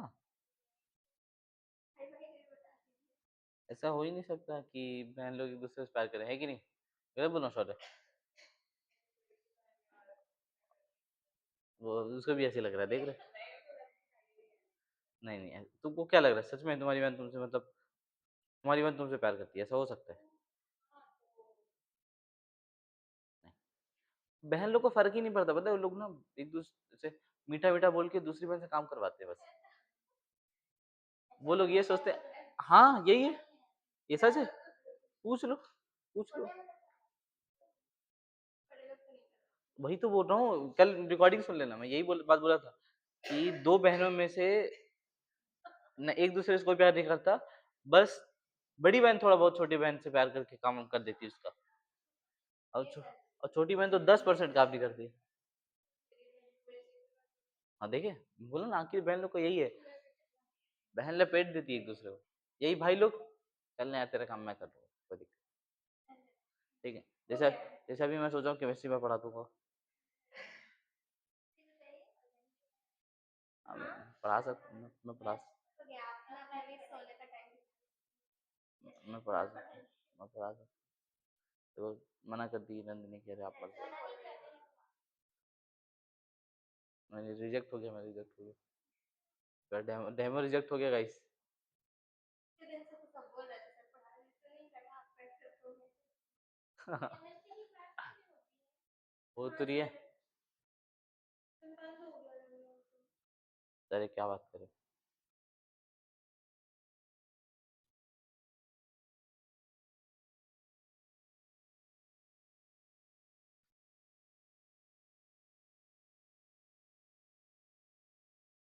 ऐसा हो ही नहीं सकता कि बहन लोग एक दूसरे से प्यार करें, है कि नहीं? गलत बोल रहा हूँ शौर्य? वो उसको भी ऐसे लग रहा है, देख रहे? नहीं नहीं, तुमको क्या लग रहा है सच में तुम्हारी बहन तुमसे, मतलब तुम्हारी बहन तुमसे प्यार करती है, ऐसा हो सकता है? नहीं। बहन लोग को फर्क ही नहीं पड़ता, पता है? वो लोग ना एक दूसरे से मीठा मीठा बोल के दूसरी बहन से काम करवाते हैं बस। वो लोग ये सोचते हैं, हाँ यही है, ये सच है। पूछ लो, पूछ लो। वही तो बोल रहा हूँ, कल रिकॉर्डिंग सुन लेना, मैं यही बात बोला था कि दो बहनों में से न एक दूसरे से कोई प्यार नहीं करता, बस बड़ी बहन थोड़ा बहुत छोटी बहन से प्यार करके काम कर देती है उसका। और और छोटी बहन तो 10% काम नहीं करती। हाँ देखे, बोला ना, आखिर बहन लोग को यही है, बहन लपेट देती है एक दूसरे को। यही भाई लोग, चल यार तेरा काम मैं कर दूंगा, कोई दिक्कत। ठीक है, जैसा जैसा भी मैं सोचा हूँ केमिस्ट्री में पढ़ा दूंगा। पढ़ा सकता हूँ, मैं पढ़ा सकता हूँ, मैं पढ़ा सकता हूँ। तो मना कर दी नंदिनी, कह रहे आप पढ़ लो। मैंने रिजेक्ट हो गया, मैं रिजेक्ट हो गया, डेमो डेमो रिजेक्ट हो गया गाइस। हो तो रही है। अरे क्या बात करें।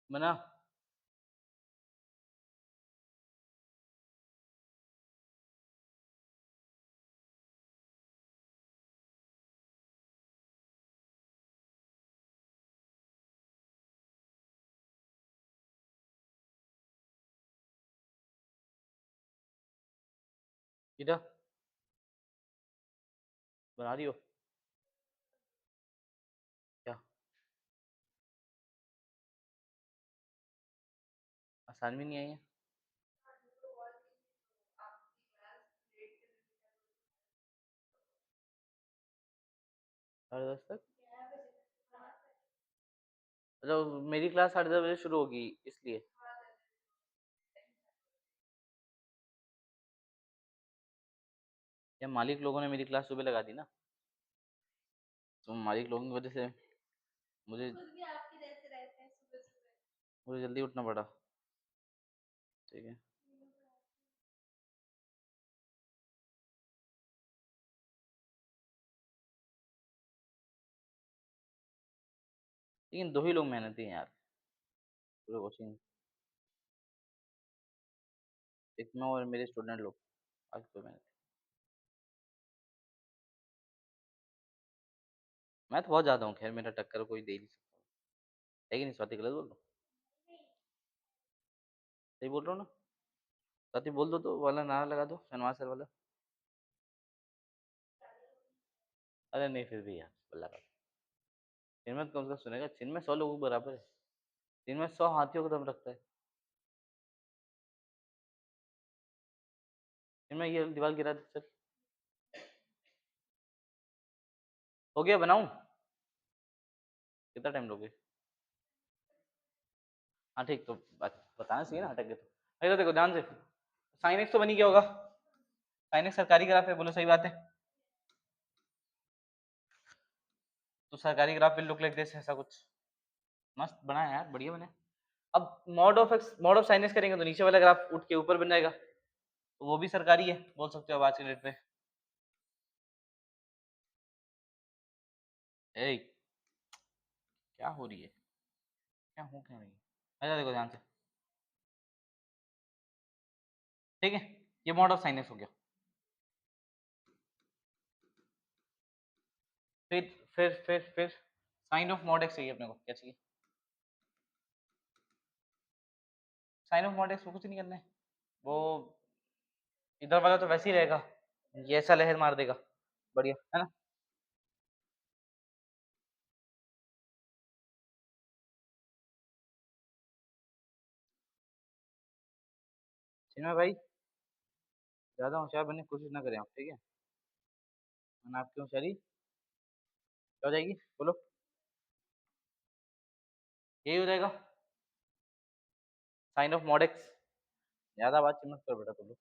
मना, इधर बना रही हो क्या? आसान भी नहीं आई है? 10:30 तक? मतलब मेरी क्लास 10:30 बजे शुरू होगी इसलिए। या मालिक लोगों ने मेरी क्लास सुबह लगा दी ना, तो मालिक लोगों की वजह से मुझे मुझे जल्दी उठना पड़ा। ठीक है। लेकिन दो ही लोग मेहनती हैं यार, पूरे कोचिंग। एक मैं और मेरे स्टूडेंट लोग, बाकी कोई मेहनत। मैं तो बहुत ज्यादा हूँ, खैर मेरा टक्कर कोई दे ही नहीं सकता, है कि नहीं स्वाति? गलत बोल रहा हूँ? सही बोल रहा हूँ ना? स्वाति बोल दो तो वाला नारा लगा दो, शनिवार सर वाला। अरे नहीं, फिर भी यार बल्ला का चिन्मय कौन सा सुनेगा? चिन्मय 100 लोगों के बराबर है। चिन्मय 100 हाथियों को दम रखता है। चिन्मय ये दीवार गिरा दे चल। हो गया, बनाऊं? कितना टाइम लोगे? हाँ ठीक, तो बताना चाहिए ना अटक गए तो। अरे देखो ध्यान से, साइन एक्स तो बनी क्या होगा, साइन एक्स सरकारी ग्राफ है, बोलो सही बात है। तो सरकारी graph will look like this, ऐसा कुछ मस्त बना है यार, बढ़िया बना है। अब mod of x mod of sine x करेंगे तो नीचे वाला ग्राफ उठ के ऊपर बन जाएगा, तो वो भी सरकारी है बोल सकते हो अब आज के डेट पे। ए क्या हो रही है, क्या हो क्या रही है, अच्छा देखो ध्यान से, ठीक है, ये मॉड ऑफ साइन एक्स हो गया। फिर साइन ऑफ मॉड एक्स चाहिए अपने को, क्या चाहिए, साइन ऑफ मॉड एक्स को कुछ नहीं करना है, वो इधर वाला तो वैसे ही रहेगा, ये ऐसा लहर मार देगा, बढ़िया है ना। चिन्मय भाई, ज्यादा होशियार बनने की कोशिश ना करें आप, ठीक है, वरना आपकी होशियारी क्या हो जाएगी, बोलो, यही हो जाएगा साइन ऑफ मॉड एक्स। ज्यादा बात मत करो बेटा तुम लोग।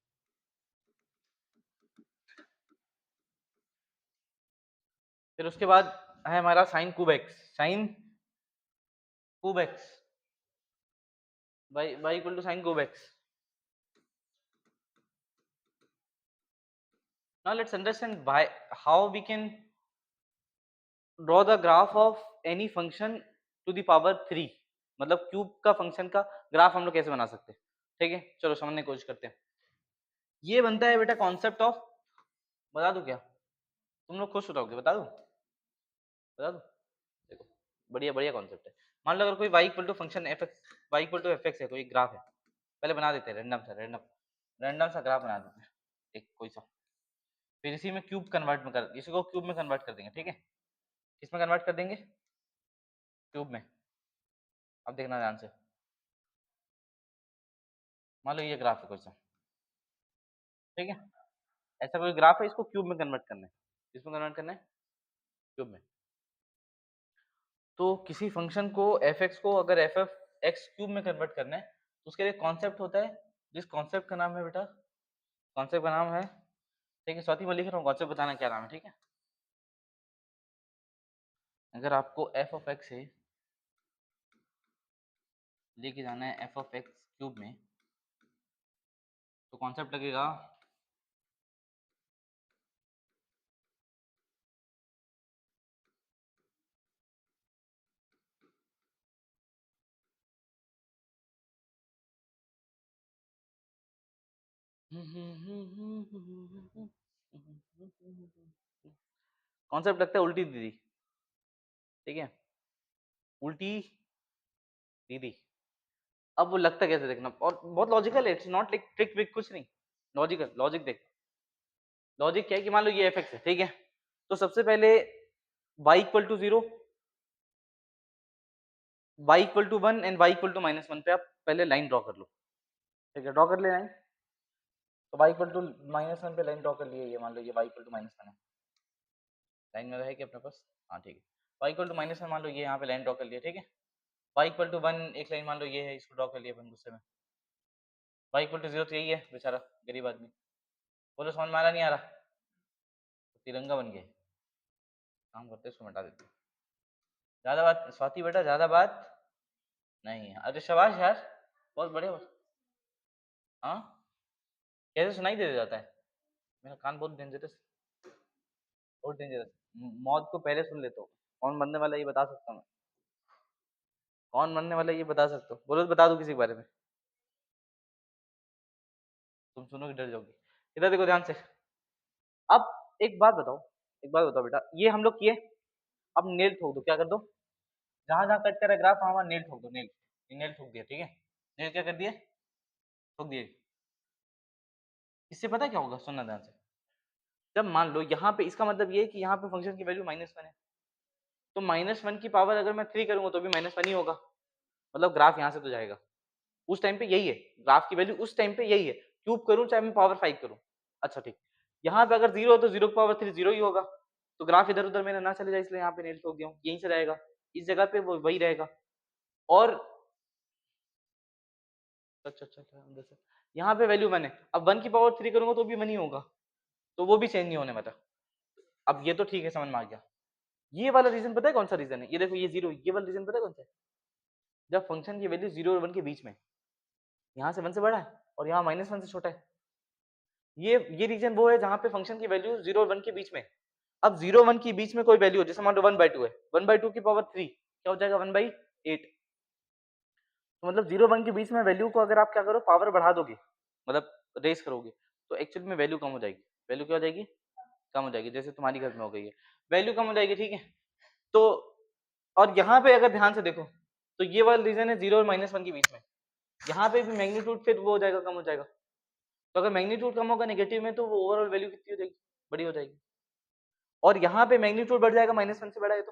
फिर उसके बाद है हमारा sine cube x, sine cube x, y equal to sine cube x. Now let's understand by how we can draw the graph of any function to the power 3, मतलब क्यूब का फंक्शन का ग्राफ हम लोग कैसे बना सकते हैं, ठीक है, चलो समझने की कोशिश करते हैं। ये बनता है बेटा कॉन्सेप्ट ऑफ, बता दूं क्या, तुम लोग खुश हो जाओगे, बता दूं, बता दूं, देखो बढ़िया बढ़िया कॉन्सेप्ट है। मान लो अगर कोई y equal to function f x, y equal to f x है, कोई ग्राफ है, पहले बना देते हैं रैंडम सा ग्राफ बना देते हैं, एक कोई सा, फिर इसी में क्यूब कन्वर्ट में कर, इसी को क्यूब में कन्वर्ट कर देंगे, ठीक है, इसमें कन्वर्ट कर देंगे क्यूब में। अब देखना ध्यान से, मान लो ये ग्राफ है कोई सा, ठीक है, ऐसा कोई ग्राफ है, इसको क्यूब में कन्वर्ट करना है, इसमें कन्वर्ट करना है क्यूब में। तो किसी फंक्शन को एफ एक्स को अगर एफ एफ एक्स क्यूब में कन्वर्ट करना है तो उसके लिए कॉन्सेप्ट होता है, जिस कॉन्सेप्ट का नाम है बेटा, कॉन्सेप्ट का नाम है, ठीक है, स्वाति मैं लिख रहा हूँ, कॉन्सेप्ट बताना क्या नाम है, ठीक है। अगर आपको एफ ऑफ एक्स है लेके जाना है एफ ऑफ एक्स क्यूब में, तो कॉन्सेप्ट लगेगा कॉन्सेप्ट लगता है उल्टी दीदी, ठीक है, उल्टी दीदी। अब वो लगता कैसे देखना, और बहुत लॉजिकल है, it's not like trick wick, कुछ नहीं, लॉजिकल, लॉजिक देख, लॉजिक क्या है कि मान लो ये एफ एक्स है, ठीक है, तो सबसे पहले y equal to 0, y equal to 1 and y equal to -1 पे आप पहले लाइन ड्रॉ कर लो, ठीक है, ड्रॉ कर ले लाइन, तो y इक्वल टू -1 पे लाइन ड्रॉ कर लिए, ये मान लो ये y इक्वल टू -1 है, लाइन में रहेगी अपने पास, हाँ ठीक है, y इक्वल टू -1 मान लो ये यहाँ पे लाइन ड्रॉ कर लिया, ठीक है, y इक्वल टू 1 एक लाइन मान लो ये है, इसको ड्रॉ कर लिया अपन गुस्से में, y इक्वल टू 0 तो यही है बेचारा गरीब आदमी, बोलो समझ में आ रहा नहीं आ रहा, तो तिरंगा बन गए, काम करते इसको मिटा देते, ज्यादा बात स्वाति बेटा, ज्यादा बात नहीं, अरे शाबाश यार, बहुत बढ़िया, हाँ कैसे सुनाई दे जाता है, मेरा कान बहुत डेंजरस, बहुत डेंजरस, मौत को पहले सुन लेता हूँ, कौन मरने वाला है ये बता सकता हूँ मैं, कौन मरने वाला है ये बता सकता हूँ, बोलो तो बता दो किसी के बारे में, तुम सुनोगे डर जाओगी, इधर देखो ध्यान से। अब एक बात बताओ, एक बात बताओ बेटा, ये हम लोग किए, अब नेल ठोक दो, क्या कर दो, जहां जहां कट कर रहा है ग्राफ वहां वहां नेल ठोक दो, नेल, नेल ठोक दिया, ठीक है, नेल क्या कर दिए, ठोक दिए। इससे पता है क्या होगा, सुनना ध्यान से, जब मान लो यहाँ पे, इसका मतलब ये है कि यहाँ पे फंक्शन की वैल्यू -1 है, तो -1 की पावर अगर मैं 3 करूंगा तो भी -1 ही होगा, मतलब ग्राफ यहाँ से तो जाएगा, उस टाइम पे यही है, ग्राफ की वैल्यू उस टाइम पे यही है, क्यूब करूं चाहे मैं पावर 5 करूं, अच्छा ठीक, यहाँ पे अगर 0 हो तो 0 की पावर 3 0 ही होगा, तो ग्राफ इधर उधर मेरा ना चले जाए, इसलिए यहाँ पे नेल ठोक दिया हूँ, यहीं से रहेगा, इस जगह पे वो वही रहेगा। और अच्छा, यहाँ पे वैल्यू 1 है, अब 1 की पावर 3 करूंगा तो भी 1 ही होगा, तो वो भी चेंज नहीं होने वाला। अब ये तो ठीक है, समझ में आ गया। ये वाला रीजन पता है कौन सा रीजन है? ये देखो, ये 0, ये वाला रीजन पता है कौन सा है? जब फंक्शन की वैल्यू 0 और 1 के बीच में, यहाँ से 1 से बड़ा है और यहाँ -1 से छोटा है। ये रीजन वो है जहाँ पे फंक्शन की वैल्यू 0 और 1 के बीच में। अब 0 1 के बीच में कोई वैल्यू हो, जैसे मान लो 1/2 है, 1/2 की पावर 3 क्या हो जाएगा? 1/8। तो मतलब 0 1 के बीच में वैल्यू को अगर आप क्या करो, पावर बढ़ा दोगे, मतलब रेस करोगे, तो एक्चुअल में वैल्यू कम हो जाएगी। वैल्यू क्या हो जाएगी? कम हो जाएगी, जैसे तुम्हारी घर में हो गई है, वैल्यू कम हो जाएगी, ठीक है। तो और यहाँ पे अगर ध्यान से देखो, तो ये वाला रीजन है 0 और -1 के बीच में, यहाँ पे भी मैग्नीट्यूड फिर वो हो जाएगा, कम हो जाएगा। तो अगर मैग्नीट्यूड कम होगा नेगेटिव में, तो वो ओवरऑल वैल्यू कितनी हो जाएगी? बड़ी हो जाएगी। और यहाँ पे मैग्नीट्यूड बढ़ जाएगा, -1 से बड़ा है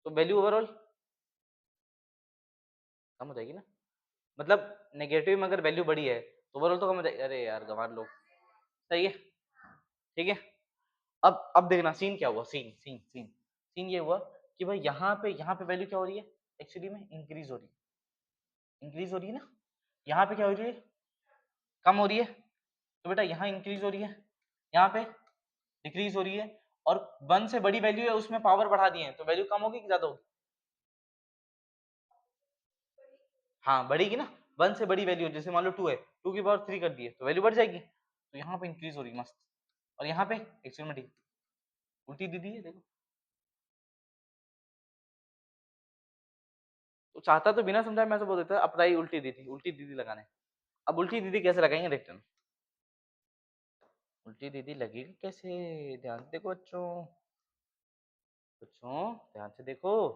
तो वैल्यू ओवरऑल कम हो जाएगी ना। मतलब नेगेटिव में अगर वैल्यू बड़ी है तो ओवरऑल तो कम हो जाएगी। अरे यार गंवार लोग, सही है, ठीक है। अब देखना सीन क्या हुआ, सीन ये हुआ कि भाई यहाँ पे वैल्यू क्या हो रही है? एक्चुअली में इंक्रीज हो रही है, ना। यहाँ पे क्या हो रही है? कम हो रही है। तो बेटा यहाँ इंक्रीज हो रही है, यहाँ पे डिक्रीज हो रही है, और 1 से बड़ी वैल्यू है उसमें पावर बढ़ा दिए हैं, तो वैल्यू कम होगी कि ज्यादा होगी? हाँ बढ़ेगी ना। 1 से बड़ी वैल्यू, जैसे मान लो 2 है, 2 की पावर 3 कर दी है, तो वैल्यू बढ़ जाएगी। तो यहाँ पे इंक्रीज हो रही है, मस्त। और यहाँ पे एक्सपेरिमेंट उल्टी दी दी है, देखो। तो चाहता तो बिना समझाए मैं तो बोल देता अप्लाई उल्टी दीदी लगाने। अब उल्टी दीदी कैसे लगाएंगे देखते हैं। उल्टी दीदी लगेगी कैसे? ध्यान से देखो बच्चों, ध्यान से देखो।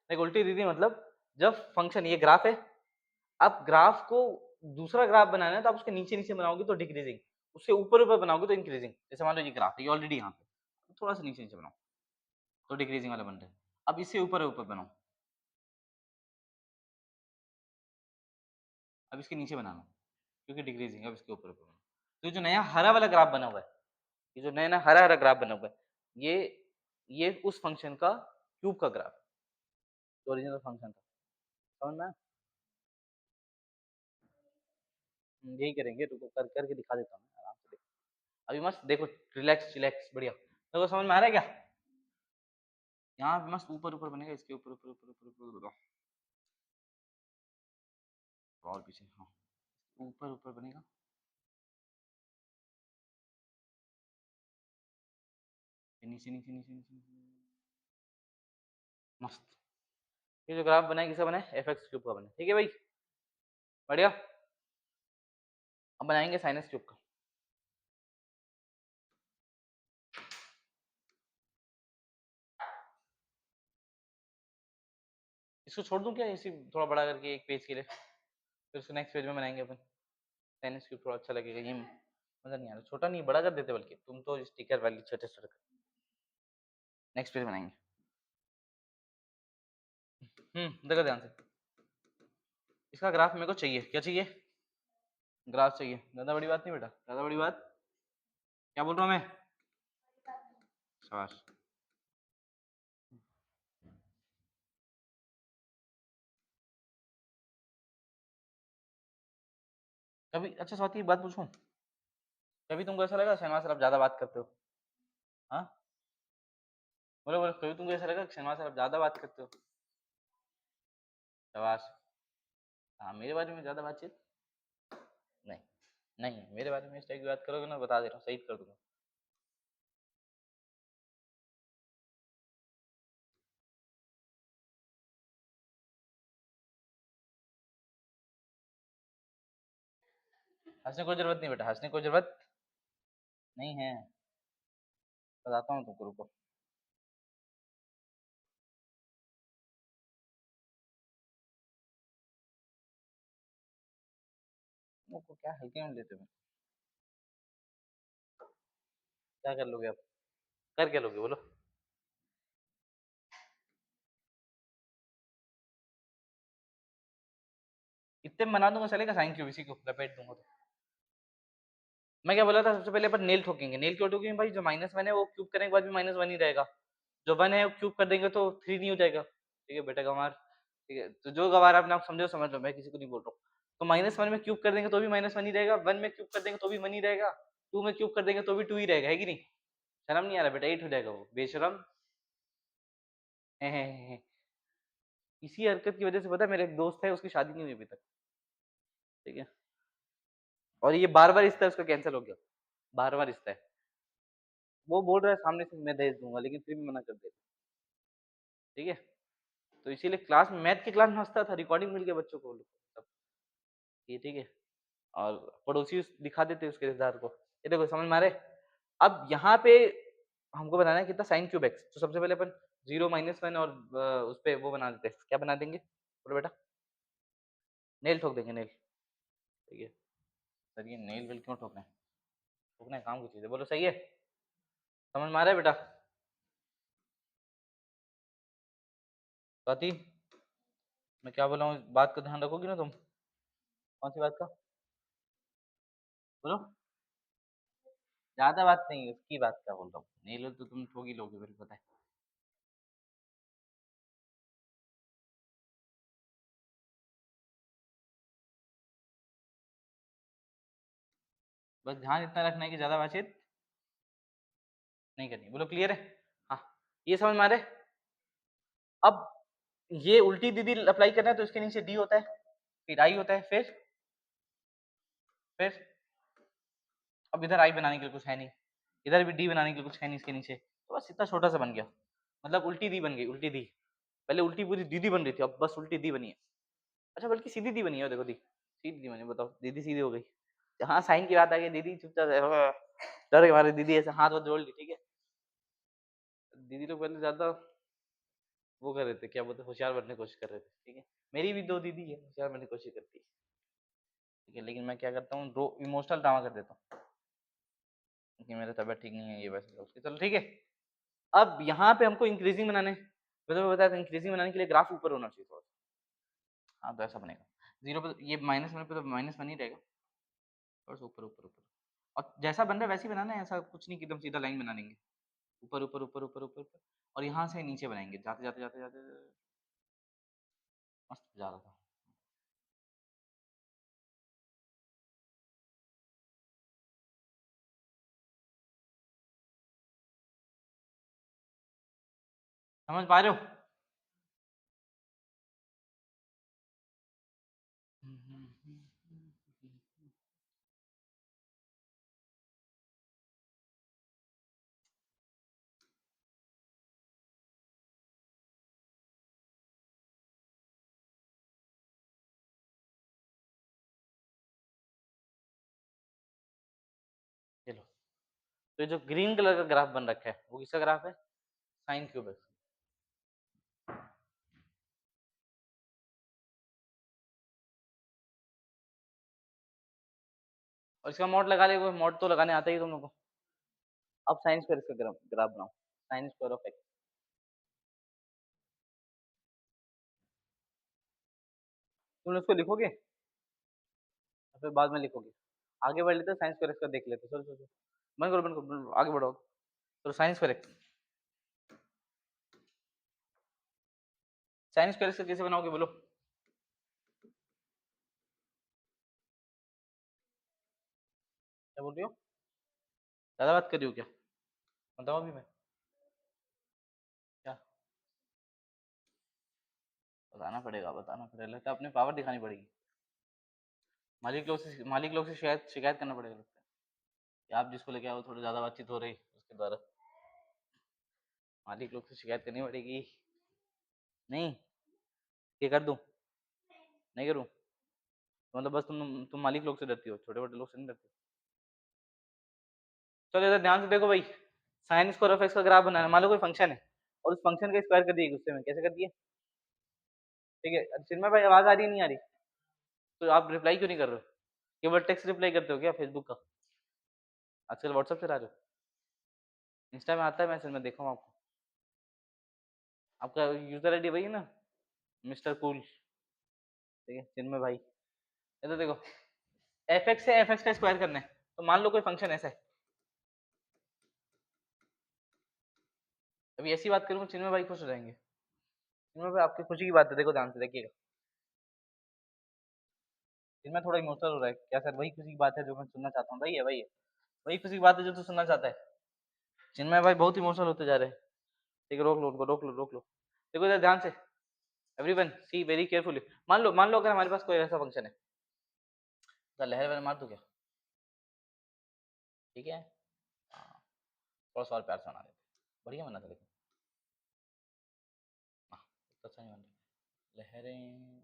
देखो उल्टी दीदी मतलब, जब फंक्शन ये ग्राफ है, आप ग्राफ को दूसरा ग्राफ बनाना है तो आप उसके नीचे नीचे बनाओगे तो डिक्रीजिंग, उसके ऊपर ऊपर बनाओगे तो इंक्रीजिंग। जैसे मान लो ये ग्राफ है, ये ऑलरेडी यहाँ पे, थोड़ा सा नीचे नीचे बनाओ तो डिक्रीजिंग वाला बन रहा है। अब इससे ऊपर ऊपर बनाओ, अब इसके नीचे बनाना, क्योंकि डिक्रीजिंग। अब इसके ऊपर ऊपर बनाओ। तो ये जो नया हरा वाला ग्राफ बना हुआ है, ये जो नया ना हरा हरा ग्राफ बना हुआ है, ये उस फंक्शन का क्यूब का ग्राफ है, जो ओरिजिनल फंक्शन था। समझ में आया? यही करेंगे, रुको कर करके दिखा देता हूँ आराम से। देखो अभी मस्त, देखो रिलैक्स रिलैक्स बढ़िया। देखो समझ में आ रहा है क्या? यहाँ पे मस्त ऊपर ऊपर बनेगा, इसके ऊपर ऊपर ऊपर ऊपर ऊपर ऊपर, और पीछे, हाँ ऊपर ऊपर बनेगा, नीचे नीचे नीचे नीचे मस्त। ये जो ग्राफ बना है किसका बना है? एफ एक्स क्यूब का बना है, ठीक है भाई, बढ़िया। अब बनाएंगे साइन एक्स क्यूब का। इसको छोड़ दूं क्या इसी, थोड़ा बड़ा करके एक पेज के लिए, फिर उसको नेक्स्ट पेज में बनाएंगे अपन। साइन एक्स क्यूब थोड़ा अच्छा लगेगा, ये मजा नहीं आ रहा, छोटा नहीं बड़ा कर देते, बल्कि तुम तो स्टिकर वाली छोटे छोटे। नेक्स्ट पेज बनाएंगे। देखो ध्यान से, इसका ग्राफ मेरे को चाहिए, क्या चाहिए? ग्राफ चाहिए। ज्यादा बड़ी बात नहीं बेटा, ज्यादा बड़ी बात, क्या बोल रहा हूँ मैं? शाबाश। कभी अच्छा स्वाति एक बात पूछूं, कभी तुमको ऐसा लगा शहनाज सर आप ज्यादा बात करते हो? हाँ बोलो बोलो, कभी तुमको ऐसा लगा कि शहनाज सर आप ज्यादा बात करते हो? शाबाश। हाँ मेरे बारे में ज्यादा बातचीत नहीं, नहीं मेरे बारे में इस टाइप की बात करोगे ना, बता दे रहा हूँ, सही कर दूंगा। हंसने कोई जरूरत नहीं बेटा, हंसने कोई जरूरत नहीं है, बताता हूँ तुमको, रुको। तुमको क्या हल्के में लेते हो? क्या कर लोगे आप? कर क्या लोगे बोलो? इतने में बना दूंगा, चलेगा? साइन क्यूब इसी को लपेट दूंगा तो। मैं क्या बोला था, सबसे पहले अपन नेल ठोकेंगे। नेल क्यों ठोकेंगे भाई? जो -1 है वो क्यूब करने के बाद भी -1 ही रहेगा, जो 1 है वो क्यूब कर देंगे तो 3 नहीं हो जाएगा। ठीक है बेटा गंवार, ठीक है, तो जो गंवार अपने आप समझो समझ लो, मैं किसी को नहीं बोल रहा हूँ। तो -1 में क्यूब कर देंगे तो भी -1 ही रहेगा, 1 में क्यूब कर देंगे तो भी 1 ही रहेगा, 2 में क्यूब कर देंगे तो भी 2 ही रहेगा, है कि नहीं? शर्म नहीं आ रहा बेटा, 8 हो जाएगा वो, बेशरम। हैं। इसी हरकत की वजह से पता है मेरा एक दोस्त है, उसकी शादी नहीं हुई अभी तक, ठीक है? और ये बार-बार रिश्ता उसका कैंसल हो गया, बार-बार रिश्ता है। वो बोल रहा है सामने से मैं दहेज दूँगा, लेकिन फिर भी मना कर देता, ठीक है? तो इसीलिए क्लास में मैथ की क्लास में हँसता था, रिकॉर्डिंग मिल गया बच्चों को सब, ये ठीक है? और पड़ोसी दिखा देते उसके रिश्तेदार को, ये देखो समझ में आ रहा है? अब यहाँ पे हमको बनाना है कितना साइन क्यूब एक्स, तो सबसे पहले अपन 0 -1 और उस पे वो बना देते हैं, क्या बना देंगे? बोलो बेटा, नेल ठोक देंगे, नेल, ठीक है? सर ये नेल वेल क्यों ठोकना है? ठोकना है काम की चीज़ है, बोलो सही है? समझ में आ रहा है बेटा? स्वाति, मैं क्या बोला हूँ, बात का ध्यान रखोगी ना तुम? कौन सी बात का? बोलो। ज़्यादा बात नहीं है, उसकी बात का बोल रहा हूँ, नेल वेल तो तुम ठोक ही लोगे, मेरे को पता है। बस ध्यान इतना रखना है कि ज़्यादा बातचीत नहीं करनी, बोलो क्लियर है? हाँ, ये समझ में आ रहा है? अब ये उल्टी दीदी अप्लाई करना है तो इसके नीचे डी होता है, फिर आई होता है, फिर अब इधर आई बनाने के लिए कुछ है नहीं, इधर भी डी बनाने के लिए कुछ है नहीं इसके नीचे, तो बस इतना छोटा सा बन गया, मतलब उल्टी दी बन गई, उल्टी दी। पहले उल्टी पूरी दीदी बन रही थी, अब बस उल्टी दी बनी है। अच्छा बल्कि सीधी दी बनी है, देखो दी, सीधी दी बनी है, बताओ दीदी सीधी हो गई। हाँ साइन की बात आ गई, दीदी चुपचाप डर के मारे दीदी ऐसे हाथ वाथ जोड़ ली, ठीक है? दीदी लोग पहले ज्यादा वो कर रहे थे, क्या बोलते, होशियार बनने की कोशिश कर रहे थे, ठीक है? मेरी भी दो दीदी है, होशियार बनने की कोशिश करती है, ठीक है? लेकिन मैं क्या करता हूँ, रो इमोशनल ड्रामा कर देता हूँ कि मेरा तबीयत ठीक नहीं है, ये वैसे उसके, चलो ठीक है। अब यहाँ पे हमको इंक्रीजिंग बनाने, मैं तो बताया था इंक्रीजिंग बनाने के लिए ग्राफ ऊपर होना चाहिए थोड़ा सा। हाँ तो ऐसा बनेगा, 0 पे ये -1 पे तो -1 ही रहेगा, थोड़ा सा ऊपर ऊपर ऊपर, और जैसा बन रहा है वैसे ही बनाना है, ऐसा कुछ नहीं कि एकदम सीधा लाइन बना लेंगे, ऊपर ऊपर ऊपर ऊपर ऊपर ऊपर, और यहाँ से नीचे बनाएंगे, जाते जाते जाते जाते मस्त जा रहा था। समझ पा रहे हो? चलो, तो ये जो ग्रीन कलर का ग्राफ बन रखा है वो किसका ग्राफ है? Sine cube x. और इसका मॉड लगा ले, मॉड तो लगाने आता ही तुम लोग को। अब साइन स्क्वायर इसका ग्राफ ग्राफ बनाओ, साइन स्क्वायर ऑफ एक्स। तुम लोग इसको लिखोगे या फिर बाद में लिखोगे? आगे बढ़ लेते, साइन स्क्वायर एक्स का देख लेते, चलो चलो बंद करो, आगे बढ़ो। तो sine square x, sine square x का कैसे बनाओगे बोलो? क्या बोल रही हो? ज्यादा बात कर रही हो क्या? बताओ अभी मैं क्या, बताना पड़ेगा, लगता है अपनी पावर दिखानी पड़ेगी। मालिक लोग से शिकायत शिकायत करना पड़ेगा लगता है कि आप जिसको लेके आओ थोड़ी ज्यादा बातचीत हो रही उसके द्वारा, मालिक लोग से शिकायत करनी पड़ेगी। नहीं, ये कर दूं? नहीं करूं? तो मतलब बस तुम मालिक लोग से डरती हो, छोटे बड़े लोग से नहीं डरती? चलो इधर ध्यान से देखो भाई, साइन स्क्वायर ऑफ एक्स का ग्राफ बनाना है, मान लो कोई फंक्शन है और उस फंक्शन का स्क्वायर कर दिए गुस्से में, कैसे कर दिए? ठीक है चिन्मय भाई, आवाज आ रही है नहीं आ रही? तो आप रिप्लाई क्यों नहीं कर रहे हो? केवल टेक्स्ट रिप्लाई करते हो क्या फेसबुक का? आजकल व्हाट्सएप चला रहे हो? इंस्टा में आता है मैसेज, मैं देखा हूँ आपको, आपका यूजर आईडी वही है ना, मिस्टर कूल, ठीक है चिन्मय भाई। ये तो देखो, एफ एक्स से एफ एक्स का स्क्वायर करना है, तो मान लो कोई फंक्शन ऐसा है, अभी ऐसी बात करूंगा चिन्मय भाई खुश हो जाएंगे। चिन्मय भाई आपकी खुशी की बात है, देखो ध्यान से देखिएगा। चिन्मय थोड़ा इमोशनल हो रहा है क्या सर? वही खुशी की बात है जो मैं सुनना चाहता हूँ। वही खुशी की बात है जो तू सुनना चाहता है। चिन्मय भाई बहुत इमोशनल होते जा रहे हैं। ठीक है, रोक लो उनको, रोक लो। देखो इधर ध्यान से, एवरीवन सी वेरी केयरफुली। मान लो अगर हमारे पास कोई ऐसा फंक्शन है, तो लहर वहर मार दूं क्या? ठीक है, हाँ, थोड़ा सा और प्यार से बना देते, बढ़िया बना था लेकिन। हाँ, तो अच्छा नहीं बन रहा। लहरें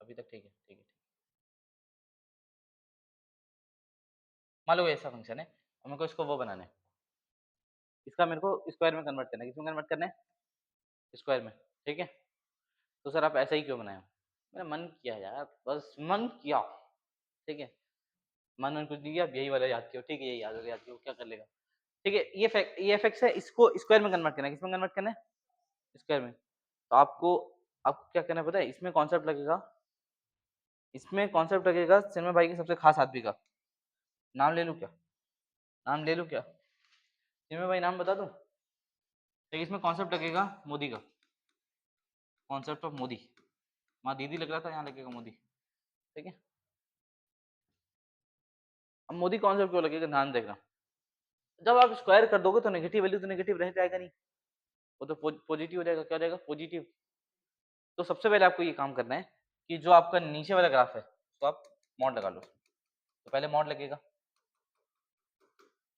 अभी तक ठीक है, ठीक है, ठीक। मान लो ऐसा फंक्शन है और मेरे को इसको वो बनाना है, इसका मेरे को स्क्वायर में कन्वर्ट करना है। किसमें कन्वर्ट करना है? स्क्वायर में। ठीक है, तो सर आप ऐसा ही क्यों बनाए हो? मेरा मन किया यार, बस मन किया। ठीक है, मन में कुछ नहीं किया, यही वाला याद किया, ठीक है, यही याद किया, क्या कर लेगा। ठीक है, ये एफएक्स है, इसको स्क्वायर में कन्वर्ट करना है। किसमें कन्वर्ट करना है? स्क्वायर में। तो आपको क्या करना है पता है? इसमें कॉन्सेप्ट लगेगा सिनेमा भाई के सबसे खास आदमी का। नाम ले लूं क्या? नाम ले लूं क्या? सिनेमा भाई नाम बता दूं? ठीक, इसमें कॉन्सेप्ट लगेगा मोदी का, कॉन्सेप्ट ऑफ मोदी। वहाँ दीदी लग रहा था, यहाँ लगेगा मोदी। ठीक है, अब मोदी कॉन्सेप्ट क्यों लगेगा, ध्यान देखना। जब आप स्क्वायर कर दोगे तो नेगेटिव वैल्यू तो नेगेटिव रह जाएगा नहीं, वो तो पॉजिटिव हो जाएगा। क्या हो जाएगा? पॉजिटिव। तो सबसे पहले आपको ये काम करना है कि जो आपका नीचे वाला ग्राफ है तो आप मॉड लगा लो। तो पहले मॉड लगेगा,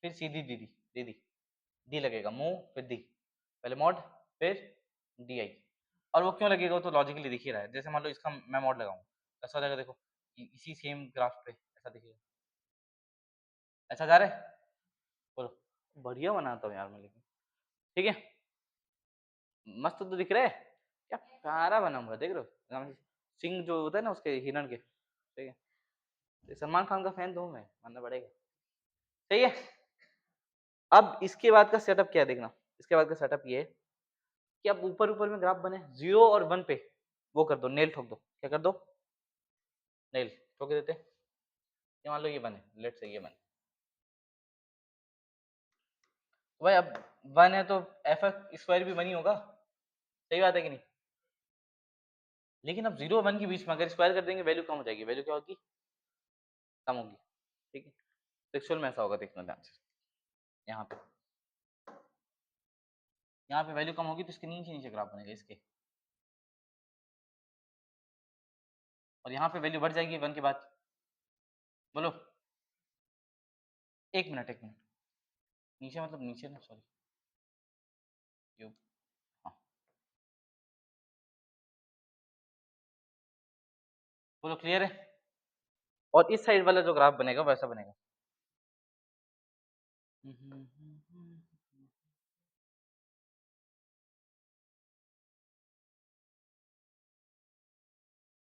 फिर सीधी दीदी, दीदी डी लगेगा, मुंह फिर दी, पहले मॉड फिर डी आई। और वो क्यों लगेगा वो तो लॉजिकली दिख ही रहा है। जैसे मान लो इसका मैं मॉड लगाऊं, ऐसा हो जाएगा, देखो इसी सेम ग्राफ पे ऐसा दिखेगा। ऐसा जा रहा है? बोलो, बढ़िया बनाता हूँ यार मैं लेकिन। ठीक है, मस्त तो दिख रहा है, क्या प्यारा बना हुआ, देख रहे हो? सिंह जो होता है ना उसके, हिरण के। ठीक है, सलमान खान का फैन तो हूँ मैं, मानना पड़ेगा। सही है, अब इसके बाद का सेटअप क्या है देखना। इसके बाद का सेटअप ये है कि अब ऊपर ऊपर में ग्राफ बने 0 और 1 पे वो कर दो, नेल ठोक दो। क्या कर दो? नेल ठोक देते। ये मान लो ये बने, लेट से ये बने। तो भाई अब 1 है तो एफ स्क्वायर भी बनी होगा, सही बात है कि नहीं? लेकिन अब 0 और 1 के बीच में अगर स्क्वायर कर देंगे वैल्यू कम हो जाएगी। वैल्यू क्या होगी? कम होगी। ठीक है, सेक्सुअल में ऐसा होगा, देखना ध्यान से। यहाँ पे वैल्यू कम होगी तो इसके नीचे नीचे ग्राफ बनेगा इसके, और यहाँ पे वैल्यू बढ़ जाएगी 1 के बाद। बोलो, एक मिनट, नीचे मतलब नीचे ना, सॉरी, क्यूब। हाँ, बोलो क्लियर है? और इस साइड वाला जो ग्राफ बनेगा वैसा बनेगा।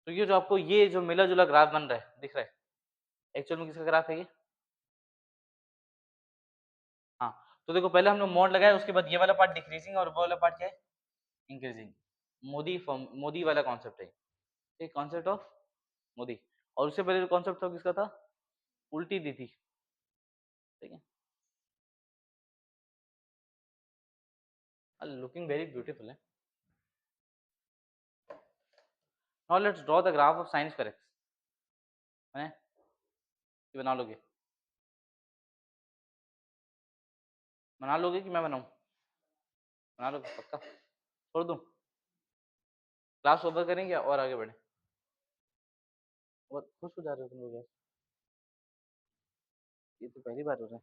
तो ये जो आपको ये जो मिला जुला ग्राफ बन रहा है दिख रहा है, एक्चुअल में किसका ग्राफ है ये? हाँ, तो देखो पहले हम लोग मोड लगाए, उसके बाद ये वाला पार्ट डिक्रीजिंग और वो वाला पार्ट क्या है? इंक्रीजिंग। मोदी वाला कॉन्सेप्ट है ये, कॉन्सेप्ट ऑफ मोदी। और उससे पहले जो कॉन्सेप्ट था किसका था? उल्टी दी थी। ठीक है, लुकिंग वेरी ब्यूटीफुल है। Now let's draw the graph of sine square x. है, ये बना लोगे? बना लोगे कि मैं बनाऊं? बना लोगे पक्का? छोड़ दूं? क्लास ओवर करेंगे और आगे बढ़े? बहुत खुश हो जा रहे हो तुम लोग यार, ये तो पहली बार हो रहा है।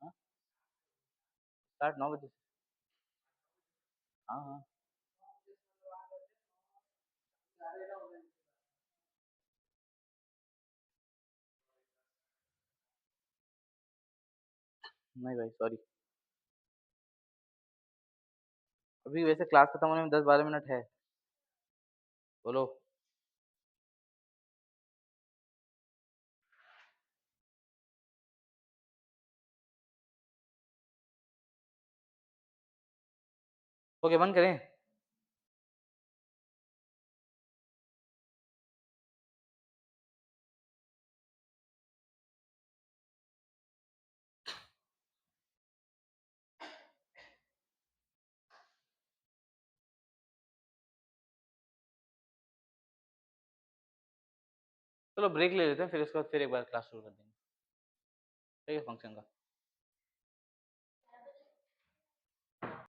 हाँ, स्टार्ट 9 बजे से। हाँ हाँ, नहीं भाई सॉरी, अभी वैसे क्लास खत्म होने में 10-12 मिनट है। बोलो। ओके, बंद करें? चलो ब्रेक ले लेते हैं, फिर उसके बाद फिर एक बार क्लास शुरू कर देंगे। ठीक है, फंक्शन का।